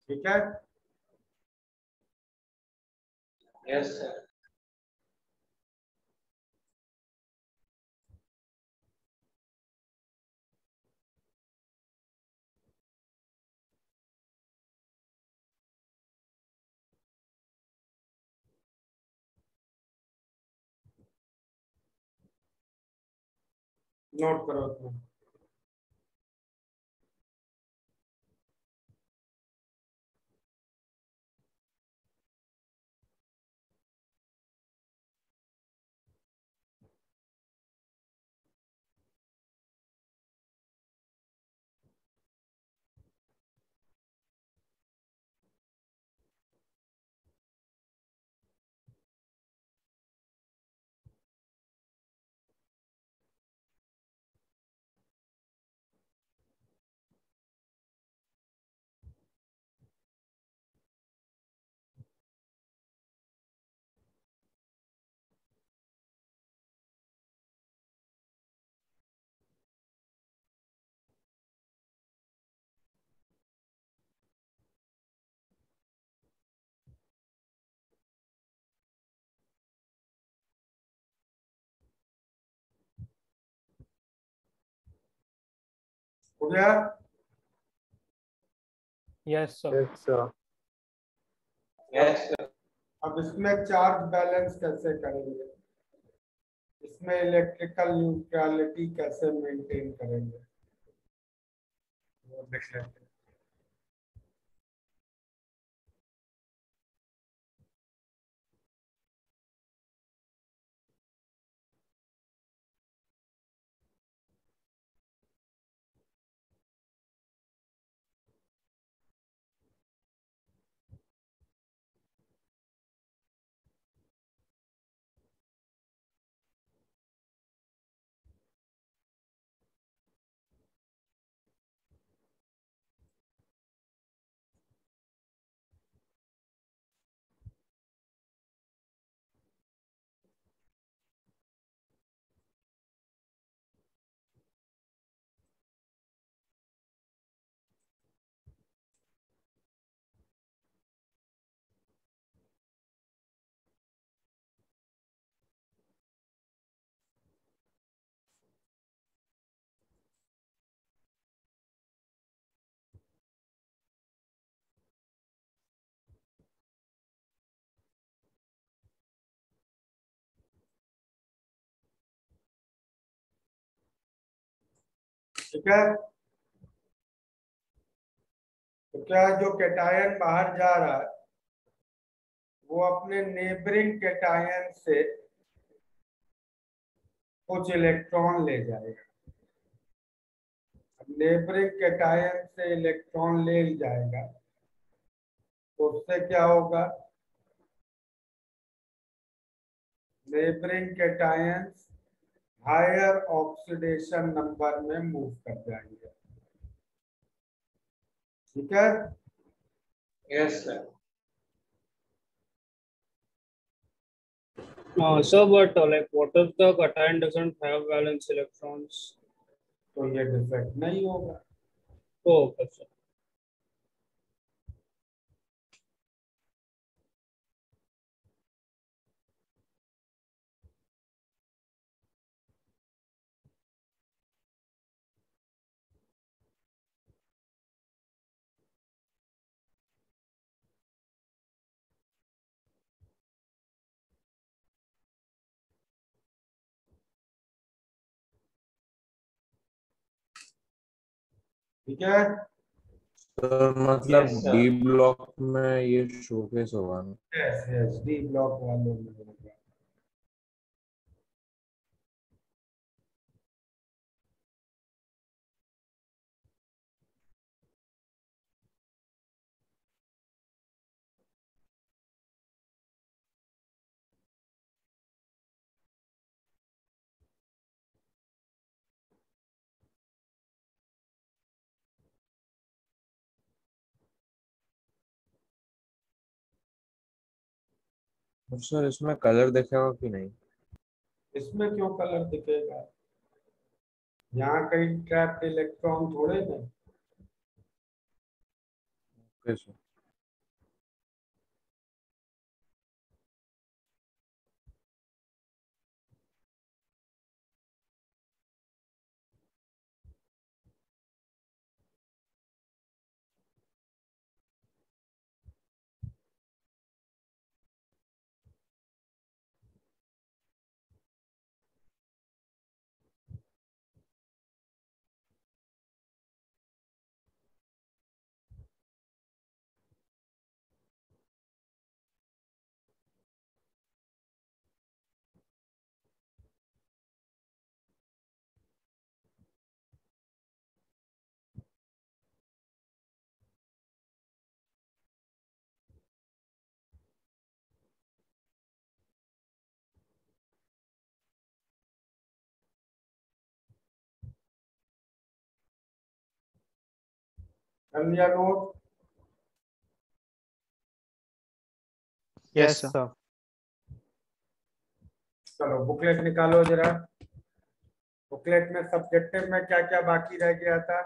S1: ठीक है।
S3: Yes sir.
S1: नोट करो इसमें। हो गया।
S2: Yes sir.
S3: Yes sir.
S1: अब इसमें चार्ज बैलेंस कैसे करेंगे, इसमें इलेक्ट्रिकल न्यूट्रलिटी कैसे मेंटेन करेंगे, वो देख लेते हैं। ठीक है। तो क्या जो कैटायन बाहर जा रहा है वो अपने नेबरिंग कैटायन से कुछ इलेक्ट्रॉन ले जाएगा। नेबरिंग कैटायन से इलेक्ट्रॉन ले जाएगा तो उससे क्या होगा, neighbouring cations higher oxidation number में मूव कर जाएंगे, ठीक है।
S3: Yes sir.
S2: So, but like, what if the cation doesn't have valence electrons?
S1: तो ये डिफेक्ट नहीं होगा।
S2: Okay, sir.
S1: ठीक है।
S4: तो मतलब डी ब्लॉक में ये शोकेस होगा ना?
S1: यस यस, डी ब्लॉक वालों में होगा।
S4: तो सर इसमें कलर दिखेगा कि नहीं?
S1: इसमें क्यों कलर दिखेगा? यहाँ कहीं ट्रैप्ड इलेक्ट्रॉन थोड़े ना।
S4: Okay sir.
S1: कर लिया नोट?
S11: Yes, sir.
S9: sir.
S1: चलो बुकलेट निकालो जरा। बुकलेट में सब्जेक्टिव में क्या क्या बाकी रह गया था?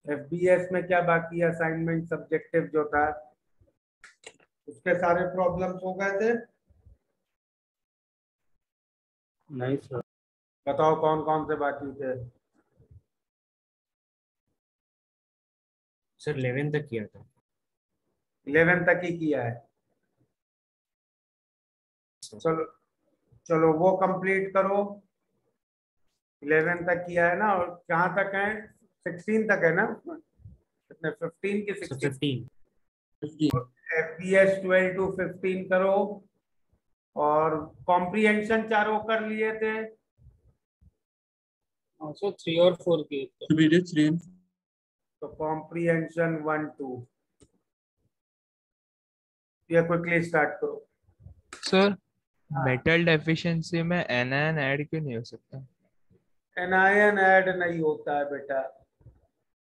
S1: एफबीएस में क्या बाकी है? असाइनमेंट सब्जेक्टिव जो था उसके सारे प्रॉब्लम्स हो गए थे?
S9: नहीं सर।
S1: बताओ कौन कौन से बाकी थे?
S5: सर 11 तक किया था।
S1: 11 तक ही किया है। चलो चलो वो कंप्लीट करो। 11 तक किया है ना? और कहाँ तक है? 16 तक है ना? कितने? 15 की 16?
S5: 15
S1: एफबीएस 12 to 15 करो। और कॉम्प्रिहेंशन चारों कर लिए थे?
S2: सो 3 और 4 की
S1: तो कॉम्प्रिहेंशन 1 2 ये क्विकली स्टार्ट करो।
S11: सर मेटल डेफिशिएंसी में एनायन ऐड क्यों नहीं हो सकता?
S1: एनायन ऐड नहीं होता है बेटा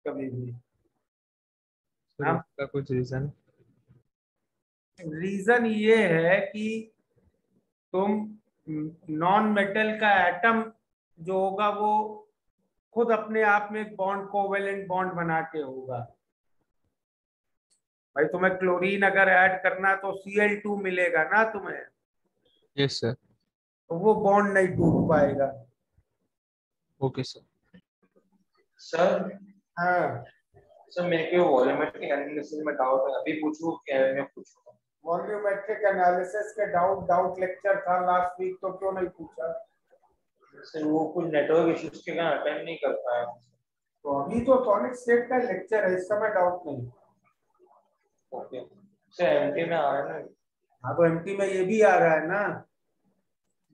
S1: कभी भी।
S11: सर
S1: हाँ?
S11: उसका कुछ रीजन?
S1: रीजन ये है कि तुम नॉन मेटल का एटम जो होगा वो खुद अपने आप में एक बॉन्ड कोवेलेंट बॉन्ड बना के होगा। भाई तुम्हें क्लोरीन अगर ऐड करना है तो Cl2 मिलेगा ना तुम्हें।
S11: Yes sir.
S1: तो वो बॉन्ड नहीं टूट पाएगा।
S11: Okay sir.
S3: सर
S1: हाँ
S3: सर मेरे को वॉल्यूमेट्रिक एनालिसिस में डाउट है, अभी पूछूं क्या मैं पूछूं?
S1: वॉल्यूमेट्रिक एनालिसिस के डाउट लेक्चर था लास्ट वीक, तो क्यों नहीं पूछा?
S3: सर वो कुछ नेटवर्क इश्यूज के कारण अटेंड नहीं कर पाया।
S1: तो अभी तो सॉलिड स्टेट का लेक्चर है, इस समय डाउट नहीं।
S3: ओके सर, एमटी में आ रहा है ना?
S1: हाँ तो एमटी में ये भी आ रहा है ना।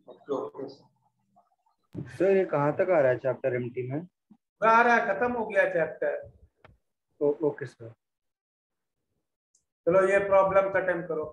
S3: Okay sir.
S9: सर ये कहाँ तक आ रहा है चैप्टर एमटी में?
S1: आ रहा है, खत्म हो गया चैप्टर।
S9: Okay sir.
S1: चलो ये प्रॉब्लम अटेम्प्ट करो।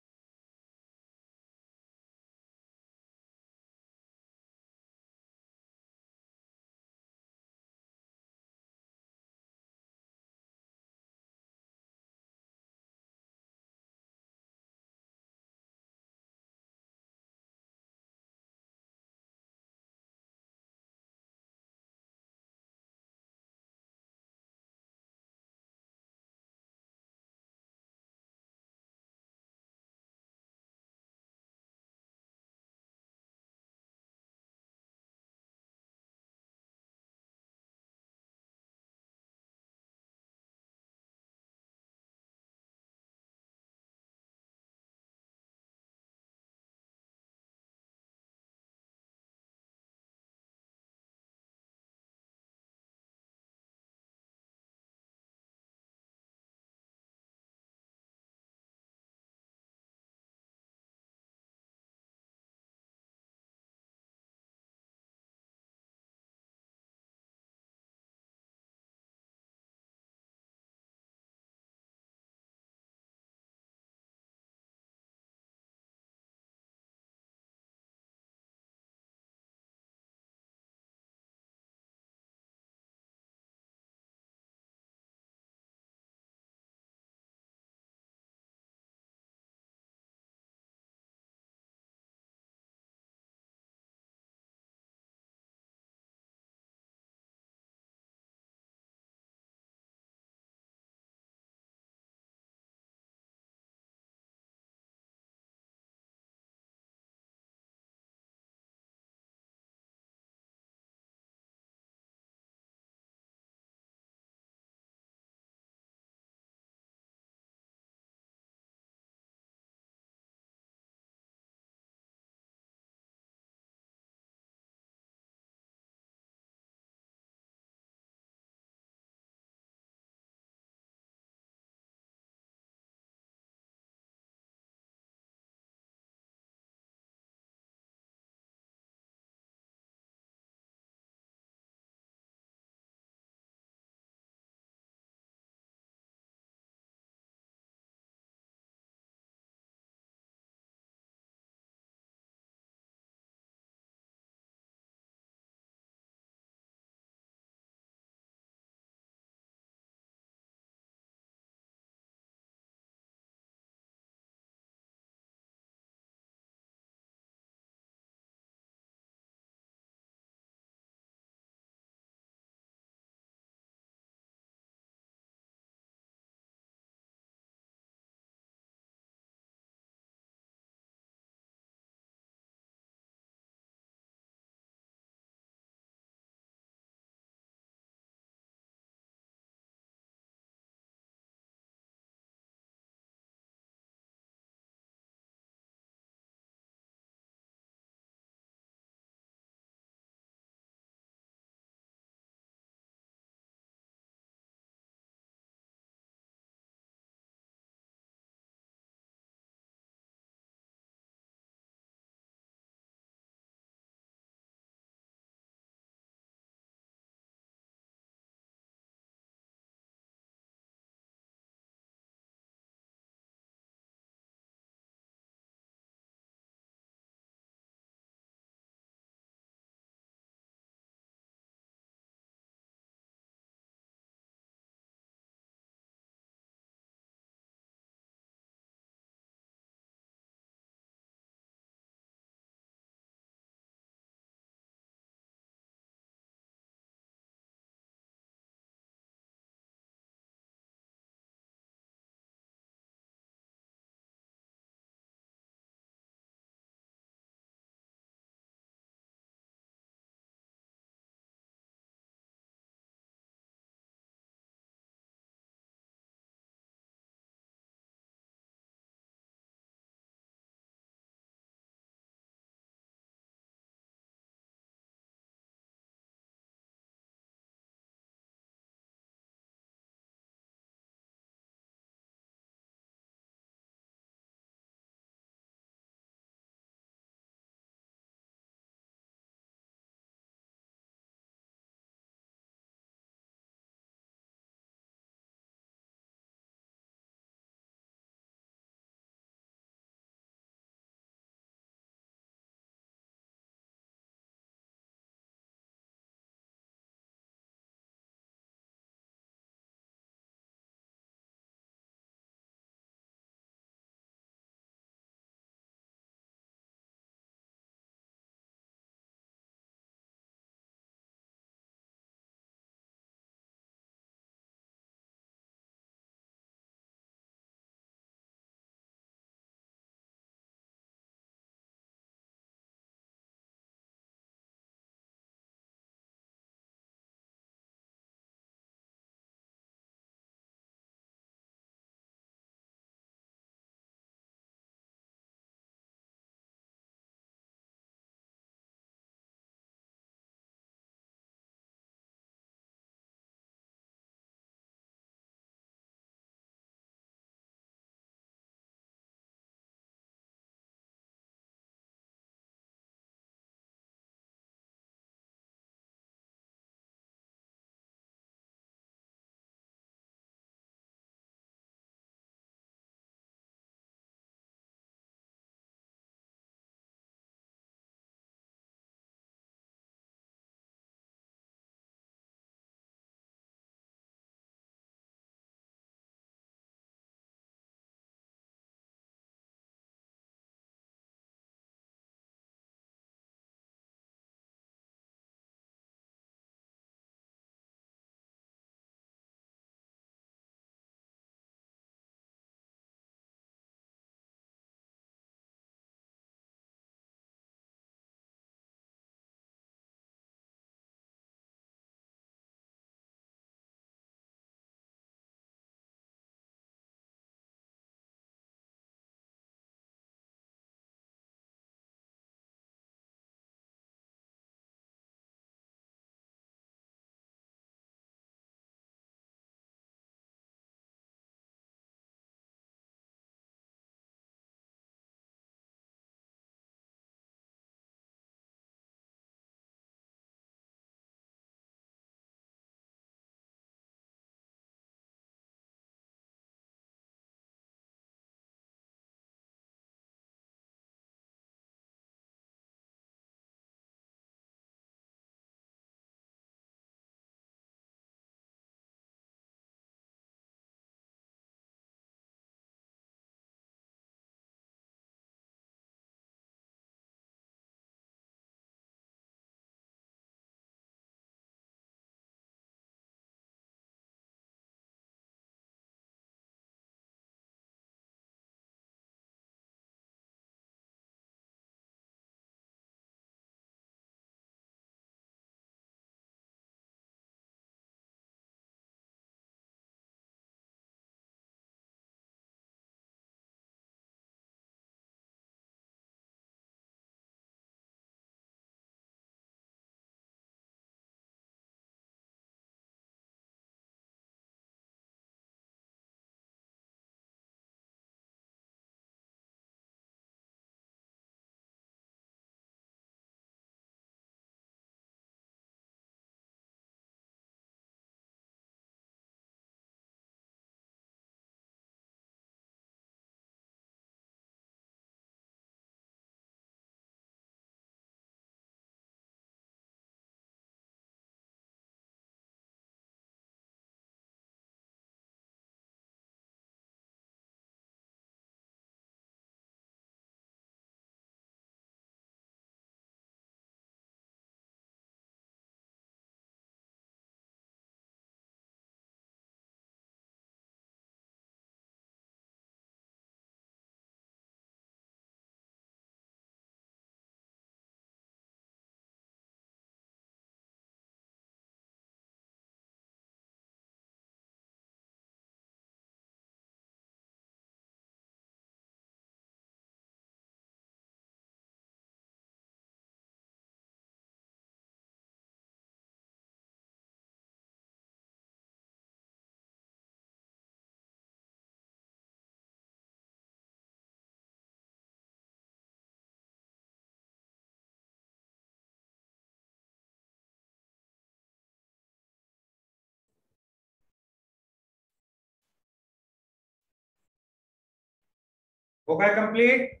S1: हो गया कंप्लीट?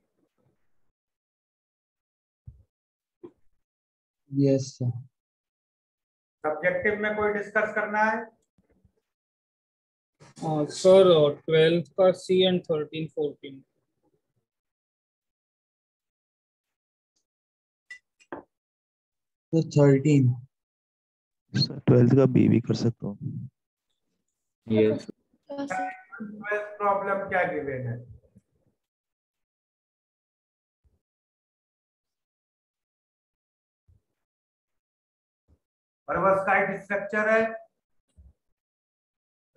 S2: Yes sir.
S1: सब्जेक्टिव में कोई डिस्कस करना है?
S2: सर 12th का सी एंड 13 14।
S13: तो 13
S8: सर 12th का बी भी कर सकता हूँ।
S5: यस
S1: प्रॉब्लम क्या गिवन है? परवस्काइट स्ट्रक्चर है,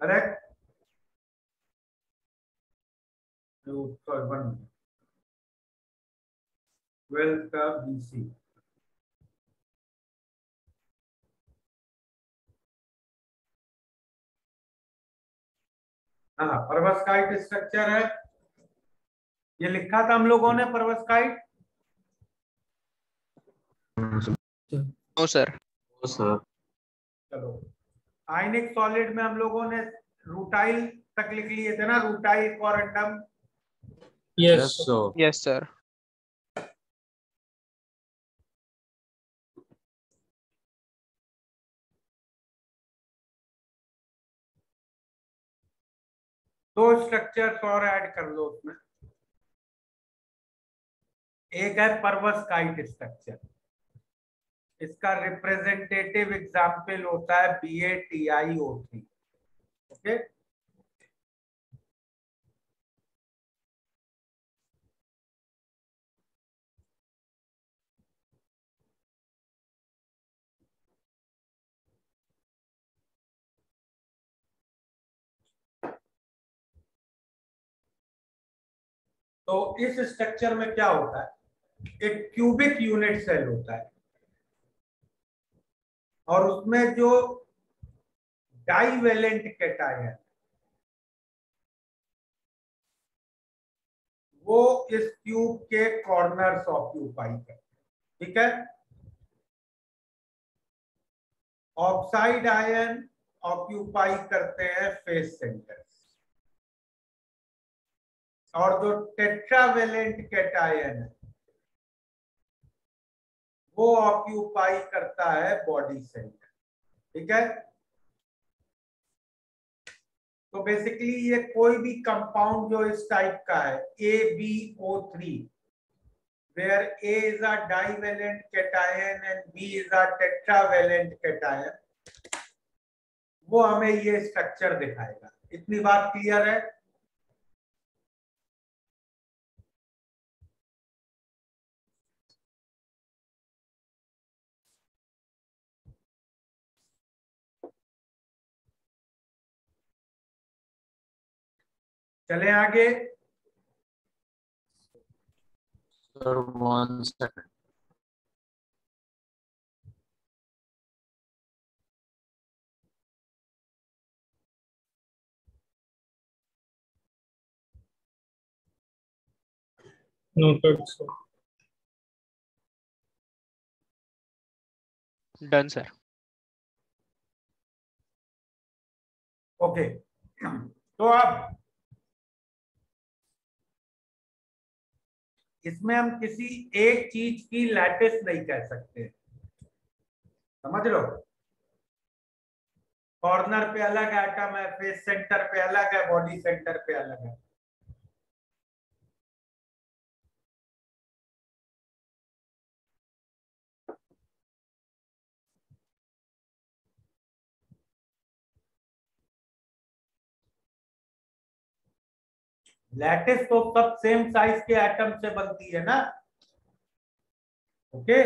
S1: करेक्ट? 12th का बीसी। हाँ, परवस्काइट स्ट्रक्चर है, ये लिखा था हम लोगों ने परवस्काइट।
S11: No sir.
S5: सर
S1: चलो, आयनिक सॉलिड में हम लोगों ने रूटाइल तक लिख लिए थे ना, रूटाइल क्वारंटम।
S2: Yes
S11: yes sir.
S1: दो स्ट्रक्चर्स और ऐड कर लो उसमें। एक है परवस्काइट स्ट्रक्चर, इसका रिप्रेजेंटेटिव एग्जाम्पल होता है BaTiO3। ओके, तो इस स्ट्रक्चर में क्या होता है, एक क्यूबिक यूनिट सेल होता है और उसमें जो डाइवेलेंट कैटायन वो इस क्यूब के कॉर्नर्स ऑक्यूपाई करते हैं, ठीक है? ऑक्साइड आयन ऑक्यूपाई करते हैं फेस सेंटर्स, और जो टेट्रावेलेंट कैटायन है वो ऑक्यूपाई करता है बॉडी सेंटर, ठीक है? तो बेसिकली ये कोई भी कंपाउंड जो इस टाइप का है AbO3, where A is a divalent cation and B is a tetravalent cation, वो हमें ये स्ट्रक्चर दिखाएगा। इतनी बात क्लियर है? चले आगे।
S5: Sir 1 second.
S2: Noted sir.
S11: Done sir.
S1: Okay, तो अब इसमें हम किसी एक चीज की लैटिस नहीं कह सकते, समझ लो। कॉर्नर पे अलग एटम है, फेस सेंटर पे अलग है, बॉडी सेंटर पे अलग है। लैटिस तो सब सेम साइज के एटम से बनती है ना, ओके?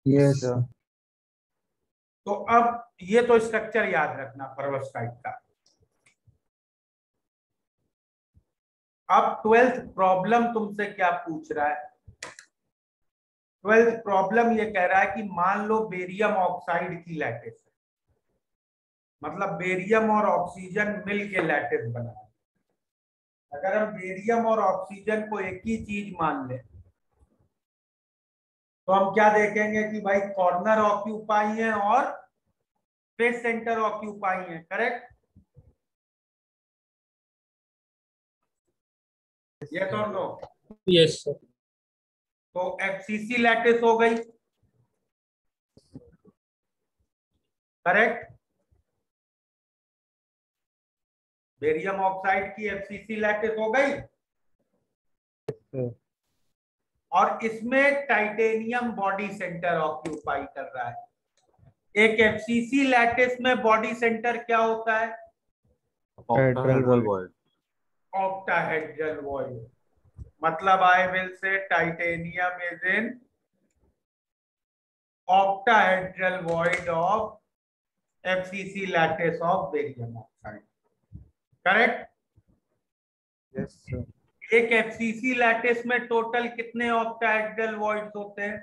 S13: यस
S1: तो अब ये तो स्ट्रक्चर याद रखना परवस्काइट का। अब 12th प्रॉब्लम तुमसे क्या पूछ रहा है? 12th प्रॉब्लम ये कह रहा है कि मान लो बेरियम ऑक्साइड की लैटिस है, मतलब बेरियम और ऑक्सीजन मिल के लैटिस बना है। अगर हम बेरियम और ऑक्सीजन को एक ही चीज मान लें तो हम क्या देखेंगे कि भाई कॉर्नर ऑक्यूपाई है और फेस सेंटर ऑक्यूपाई है, करेक्ट? ये तो नो।
S2: Yes sir.
S1: तो एफसीसी लैटिस हो गई, करेक्ट। बेरियम ऑक्साइड की एफसीसी लैटिस हो गई। और इसमें टाइटेनियम बॉडी सेंटर ऑक्यूपाई कर रहा है। एक एफसीसी लैटिस में बॉडी सेंटर क्या होता है?
S4: Octahedral void.
S1: Octahedral void. मतलब I will say titanium is in octahedral void of FCC lattice of barium oxide. Correct?
S9: Yes sir.
S1: एक FCC लैटिस में टोटल कितने octahedral voids होते हैं?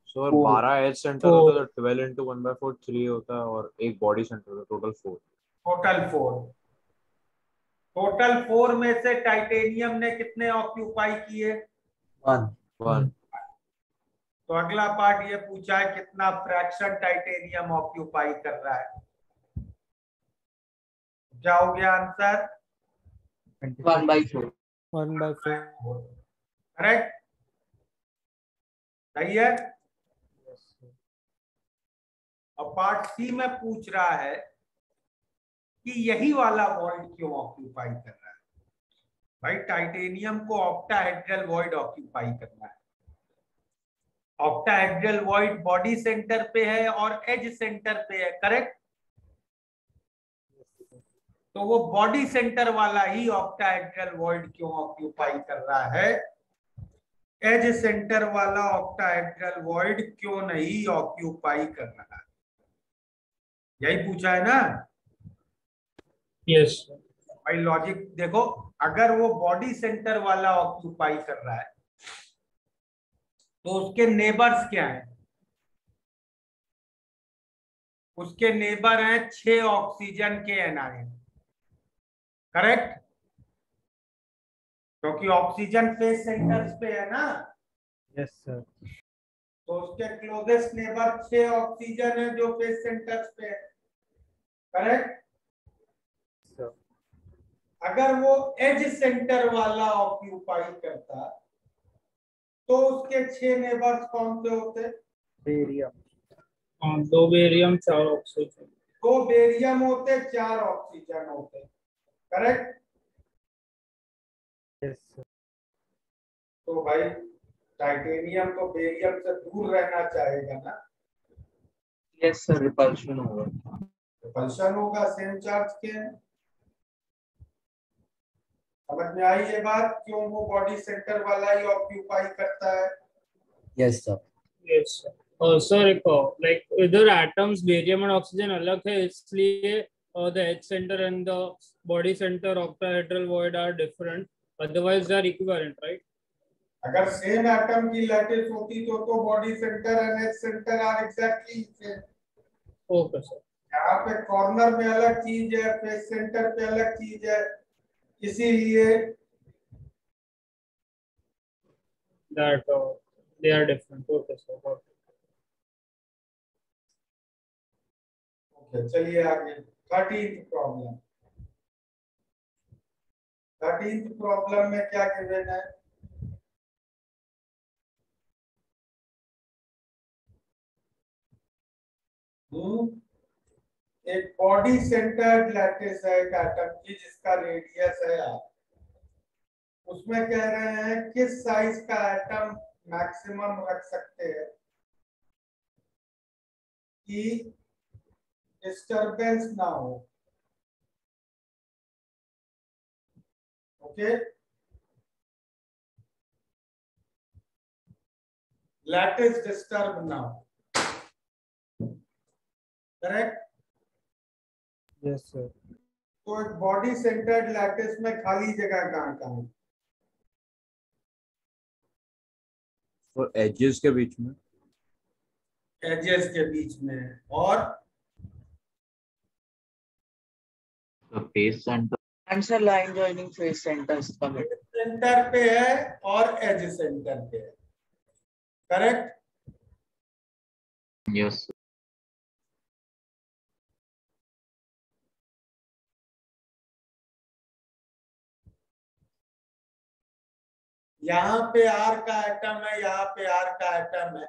S4: सर 12 एज सेंटर होता है तो 12 into 1/4 3 होता है, और एक बॉडी सेंटर होता है, टोटल 4।
S1: टोटल 4। टोटल 4 में से टाइटेनियम ने कितने ऑक्यूपाई किए?
S4: 1।
S1: तो अगला पार्ट ये पूछा है कितना फ्रैक्शन टाइटेनियम ऑक्यूपाई कर रहा है। क्या हो गया आंसर?
S7: 1/4।
S2: 1/4।
S1: करेक्ट, सही है। और पार्ट सी में पूछ रहा है कि यही वाला वॉइड क्यों ऑक्यूपाई कर रहा है। भाई टाइटेनियम को ऑक्टाहेड्रल वॉइड ऑक्यूपाई करना है। ऑक्टाहेड्रल वॉइड बॉडी सेंटर पे है और एज सेंटर पे है, करेक्ट। तो वो बॉडी सेंटर वाला ही ऑक्टाहेड्रल वॉइड क्यों ऑक्यूपाई कर रहा है, एज सेंटर वाला ऑक्टाहेड्रल वॉइड क्यों नहीं ऑक्यूपाई कर रहा है, यही पूछा है ना।
S2: यस
S1: भाई लॉजिक देखो, अगर वो बॉडी सेंटर वाला ऑक्यूपाई कर रहा है तो उसके नेबर्स क्या हैं? उसके नेबर हैं 6 ऑक्सीजन के एनायन, करेक्ट। क्योंकि ऑक्सीजन फेस सेंटर्स पे है ना।
S9: Yes sir.
S1: तो उसके क्लोजेस्ट नेबर 6 ऑक्सीजन है जो फेस सेंटर्स पे है, करेक्ट। अगर वो एज सेंटर वाला ऑक्यूपाई करता तो उसके 6 नेबर्स कौन से होते?
S9: बेरियम।
S2: 2 barium 4 oxygen.
S1: 2 बेरियम होते, 4 ऑक्सीजन होते, करेक्ट।
S9: Yes sir.
S1: तो भाई टाइटेनियम तो बेरियम से दूर रहना चाहेगा ना।
S7: यस सर, रिपल्शन होगा।
S1: रिपल्शन होगा, सेम चार्ज के हैं। समझ में आई ये बात, क्यों वो बॉडी सेंटर वाला ही ऑक्यूपाई करता है?
S13: Yes sir.
S2: Yes sir. Sir एक लाइक इधर एटम्स बेरियम और ऑक्सीजन अलग है, इसलिए the edge centre and the body centre octahedral void are different, otherwise they are equivalent, right.
S1: अगर सेम एटम की लैटिस होती तो body centre and edge centre are exactly same.
S2: Okay sir.
S1: यहाँ पे कॉर्नर में अलग चीज है, फेस सेंटर पे अलग चीज है, इसीलिए
S2: that they are different. Okay sir.
S1: Okay, चलिए आगे। 13th problem. 13th प्रॉब्लम में क्या गिवन है? एक बॉडी सेंटर्ड लैटिस है एक एटम की जिसका रेडियस है r। उसमें कह रहे हैं किस साइज का एटम मैक्सिमम रख सकते हैं कि डिस्टरबेंस ना हो। ओके, लैटिस डिस्टर्ब ना हो, करेक्ट।
S9: Yes sir.
S1: तो एक बॉडी सेंटर्ड लैटिस में खाली जगह कहाँ कहाँ है?
S4: और एजेस के बीच में।
S1: एजेस के बीच में, और
S5: face centre.
S7: Answer line joining face centres का मिड
S1: सेंटर पे है और एज सेंटर पे है, करेक्ट।
S5: यस
S1: यहाँ पे R का एटम है, यहाँ पे R का एटम है,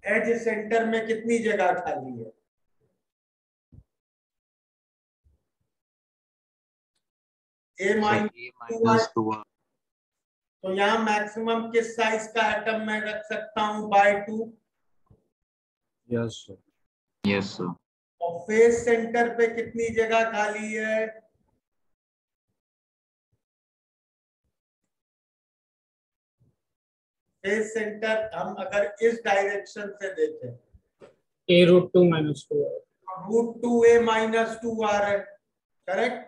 S1: एज सेंटर में कितनी जगह खाली है? A minus 2R। तो यहाँ मैक्सिमम किस साइज का एटम मैं रख सकता हूँ? By 2।
S4: Yes sir.
S5: Yes sir.
S1: और फेस सेंटर पे कितनी जगह खाली है? फेस सेंटर हम अगर इस डायरेक्शन से देखें,
S2: A√2 - 2R।
S1: √2A - 2R है, करेक्ट?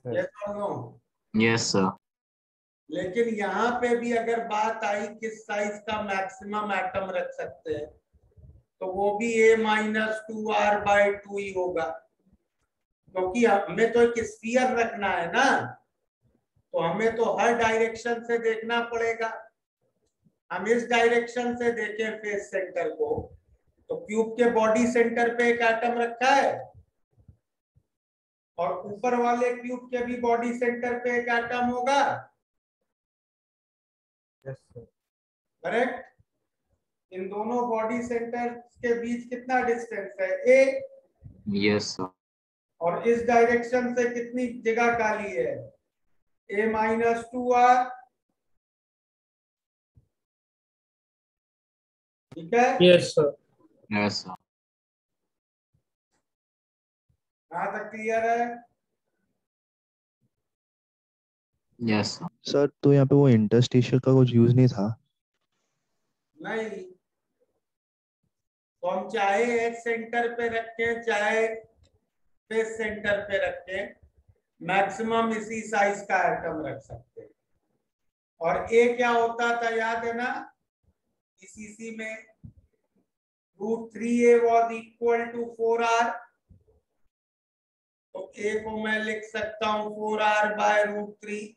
S1: यस और नो?
S5: Yes sir.
S1: लेकिन यहाँ पे भी अगर बात आई किस साइज का मैक्सिमम एटम रख सकते हैं, तो वो भी A - 2R/2 ही होगा, क्योंकि हमें तो एक स्फीयर रखना है ना, तो हमें तो हर डायरेक्शन से देखना पड़ेगा। हम इस डायरेक्शन से देखें फेस सेंटर को, तो क्यूब के बॉडी सेंटर पे एक एटम रखा है, और ऊपर वाले क्यूब के भी बॉडी सेंटर पे एक एटम होगा, करेक्ट? इन दोनों बॉडी सेंटर के बीच कितना डिस्टेंस है? A।
S5: Yes sir.
S1: और इस डायरेक्शन से कितनी जगह खाली है? A - 2R। ठीक है?
S2: Yes sir.
S5: Yes sir.
S1: कहाँ तक क्लियर है?
S5: Yes sir.
S8: सर तो यहाँ पे वो इंटरस्टिशियल का कुछ यूज नहीं था?
S1: नहीं, तो हम चाहे एज सेंटर पे रखें चाहे फेस सेंटर पे रखें, मैक्सिमम इसी साइज का एटम रख सकते हैं। और ए क्या होता था याद है ना? इसी में √3A was equal to 4R। तो ए को मैं लिख सकता हूं 4R/√3।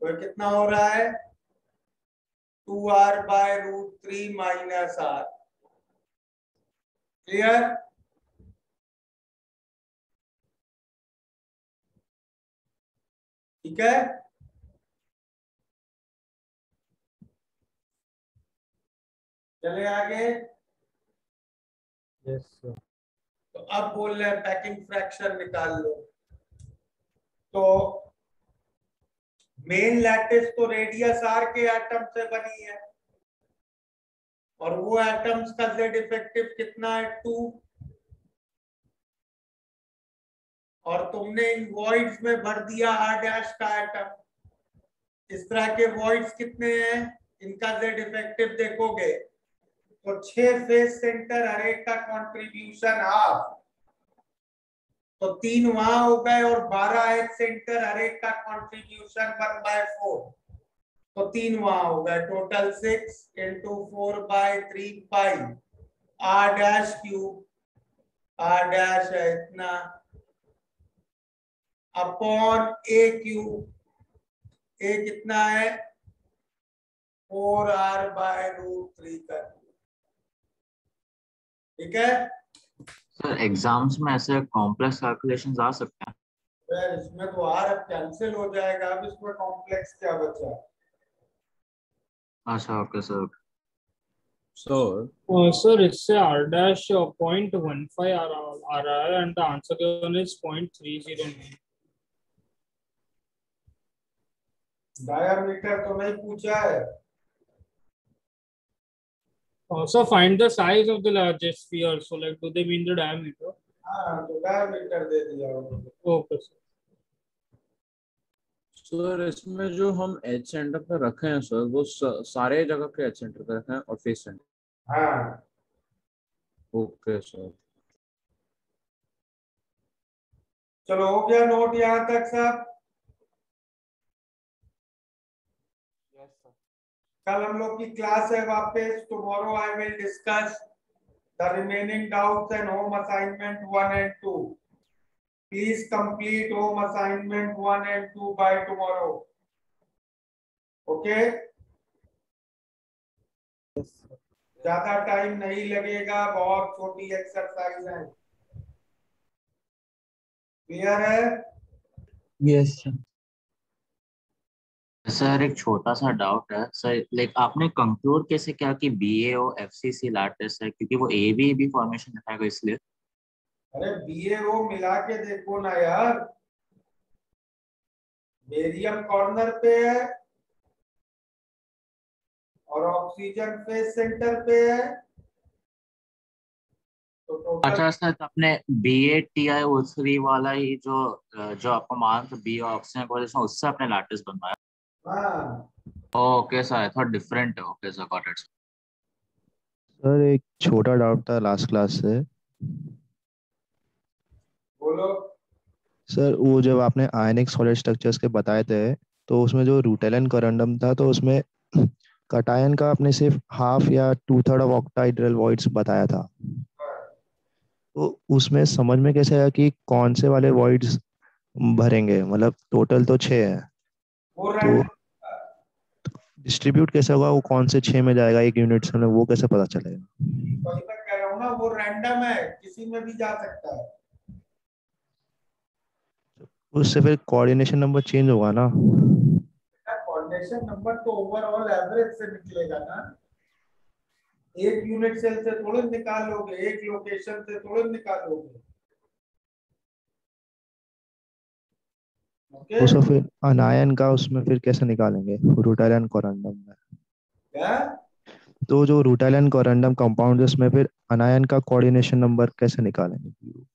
S1: तो कितना हो रहा है? 2R/√3 - R। क्लियर? ठीक है? चले आगे।
S2: Yes sir.
S1: तो अब बोल रहे हैं पैकिंग फ्रैक्शन निकाल लो। तो मेन लैटिस तो रेडियस R के एटम से बनी है, और वो एटम्स का Z इफेक्टिव कितना है? 2। और तुमने इन वॉइड्स में भर दिया R' का एटम। इस तरह के वॉइड्स कितने हैं? इनका Z इफेक्टिव देखोगे तो 6 फेस सेंटर हर एक का कंट्रीब्यूशन हाफ, तो 3 वहां हो गए, और 12 एज सेंटर हर एक का कंट्रीब्यूशन 1/4, तो 3 वहां हो गए। टोटल 6 × 4/3 पाई R' R' है इतना, अपॉन A³ A कितना है? 4R/√3 का। ठीक है?
S5: सर एग्जाम्स में ऐसे कॉम्प्लेक्स कैलकुलेशंस आ सकते हैं?
S1: फिर इसमें तो R कैंसिल हो जाएगा, अब इसमें कॉम्प्लेक्स क्या बचा?
S5: अच्छा ओके सर।
S2: सर इससे R' 0.15 आ रहा है, and the answer given is 0.309।
S1: Diameter तो नहीं पूछा है।
S2: So find the size of the largest sphere. So like, do they mean the diameter?
S1: हाँ, तो डायमीटर दे दिया उन्होंने।
S2: Okay sir.
S4: सर इसमें जो हम एज सेंटर पे रखे हैं सर, वो सारे जगह के एज सेंटर पे रखे हैं और फेस सेंटर।
S1: हाँ।
S4: Okay sir.
S1: चलो हो गया नोट यहाँ तक सब? कल हम लोग की क्लास है वापस। Tomorrow I will discuss the remaining doubts and home assignment 1 and 2। Please complete home assignment 1 and 2 by tomorrow. Okay? ज्यादा टाइम नहीं लगेगा, बहुत छोटी एक्सरसाइज है। क्लियर है?
S13: Yes sir.
S5: सर एक छोटा सा डाउट है सर, लाइक आपने कंक्लूड कैसे किया कि BaO FCC लैटिस है, क्योंकि वो AB फॉर्मेशन दिखाएगा इसलिए।
S1: अरे BaO मिला के देखो ना यार, बेरियम कॉर्नर पे है और ऑक्सीजन फेस सेंटर पे है, तो टोटल।
S5: अच्छा सर, तो आपने BaTiO3 वाला ही जो आपको मान था B ऑक्सीजन पोजीशन, उससे आपने लैटिस बनवाया।
S1: हाँ
S5: okay sir, I thought different है। Okay sir, got it.
S8: Sir एक छोटा डाउट था लास्ट क्लास से।
S1: बोलो।
S8: सर वो जब आपने आयनिक सॉलिड स्ट्रक्चर्स के बताए थे, तो उसमें जो रूटेलन कोरंडम था, तो उसमें कटायन का आपने सिर्फ हाफ या 2/3 ऑफ ऑक्टाहेड्रल वॉइड्स बताया था। तो उसमें समझ में कैसे आया कि कौन से वाले वॉइड्स भरेंगे? मतलब टोटल तो 6 है,
S1: वो
S8: तो डिस्ट्रीब्यूट कैसे होगा? वो कौन से 6 में जाएगा एक यूनिट से, वो कैसे पता चलेगा?
S1: वही मैं कह रहा हूँ ना, वो रैंडम है, किसी में भी जा सकता है।
S8: उससे फिर कोऑर्डिनेशन नंबर चेंज होगा ना?
S1: कोऑर्डिनेशन नंबर तो ओवरऑल एवरेज से निकलेगा ना, एक यूनिट सेल से थोड़े निकालोगे, एक लोकेशन से थोड़े निकालोगे।
S8: वो सब फिर अनायन का उसमें फिर कैसे निकालेंगे रूटाइल कोरंडम में?
S1: क्या?
S8: तो जो रूटाइल एंड कोरंडम कंपाउंड है, उसमें फिर अनायन का कोऑर्डिनेशन नंबर कैसे निकालेंगे?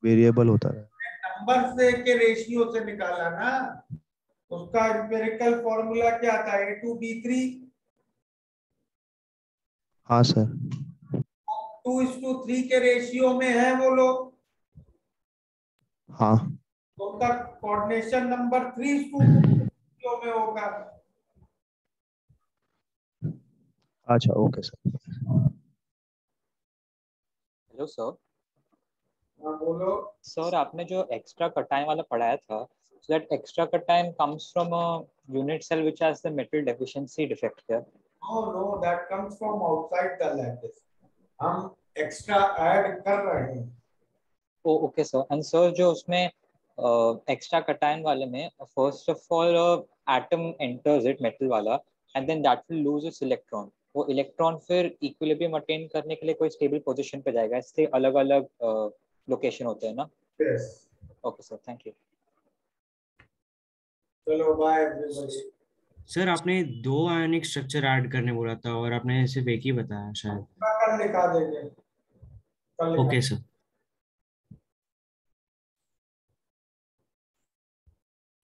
S8: वेरिएबल होता है।
S1: नंबर से के रेशियो से निकाला ना, उसका एम्पिरिकल फॉर्मूला क्या था? A2B3।
S8: हाँ सर।
S1: 2:3 के रेशियो में है वो लोग,
S8: हाँ।
S1: तो उनका कोऑर्डिनेशन नंबर 3:2 में होगा।
S8: अच्छा ओके सर।
S14: Hello sir.
S1: हाँ बोलो।
S14: सर आपने जो एक्स्ट्रा कटाइन वाला पढ़ाया था, so that extra cation comes from a unit cell which has the metal deficiency defect here.
S1: No, that comes from outside the lattice. हम एक्स्ट्रा ऐड कर रहे हैं।
S14: Oh okay sir. And sir जो उसमें extra cation वाले में first of all atom enters it, metal वाला, and then that will lose its electron. वो इलेक्ट्रॉन फिर इक्विलिब्रियम अटेन करने के लिए कोई स्टेबल पोजीशन पे जाएगा, इससे अलग अलग लोकेशन होते हैं ना?
S1: Yes.
S14: Okay sir, thank you.
S1: चलो बाय एवरीबॉडी।
S15: सर आपने 2 आयनिक स्ट्रक्चर ऐड करने बोला था और आपने सिर्फ एक ही बताया शायद।
S1: कल लिखा देंगे।
S15: Okay sir.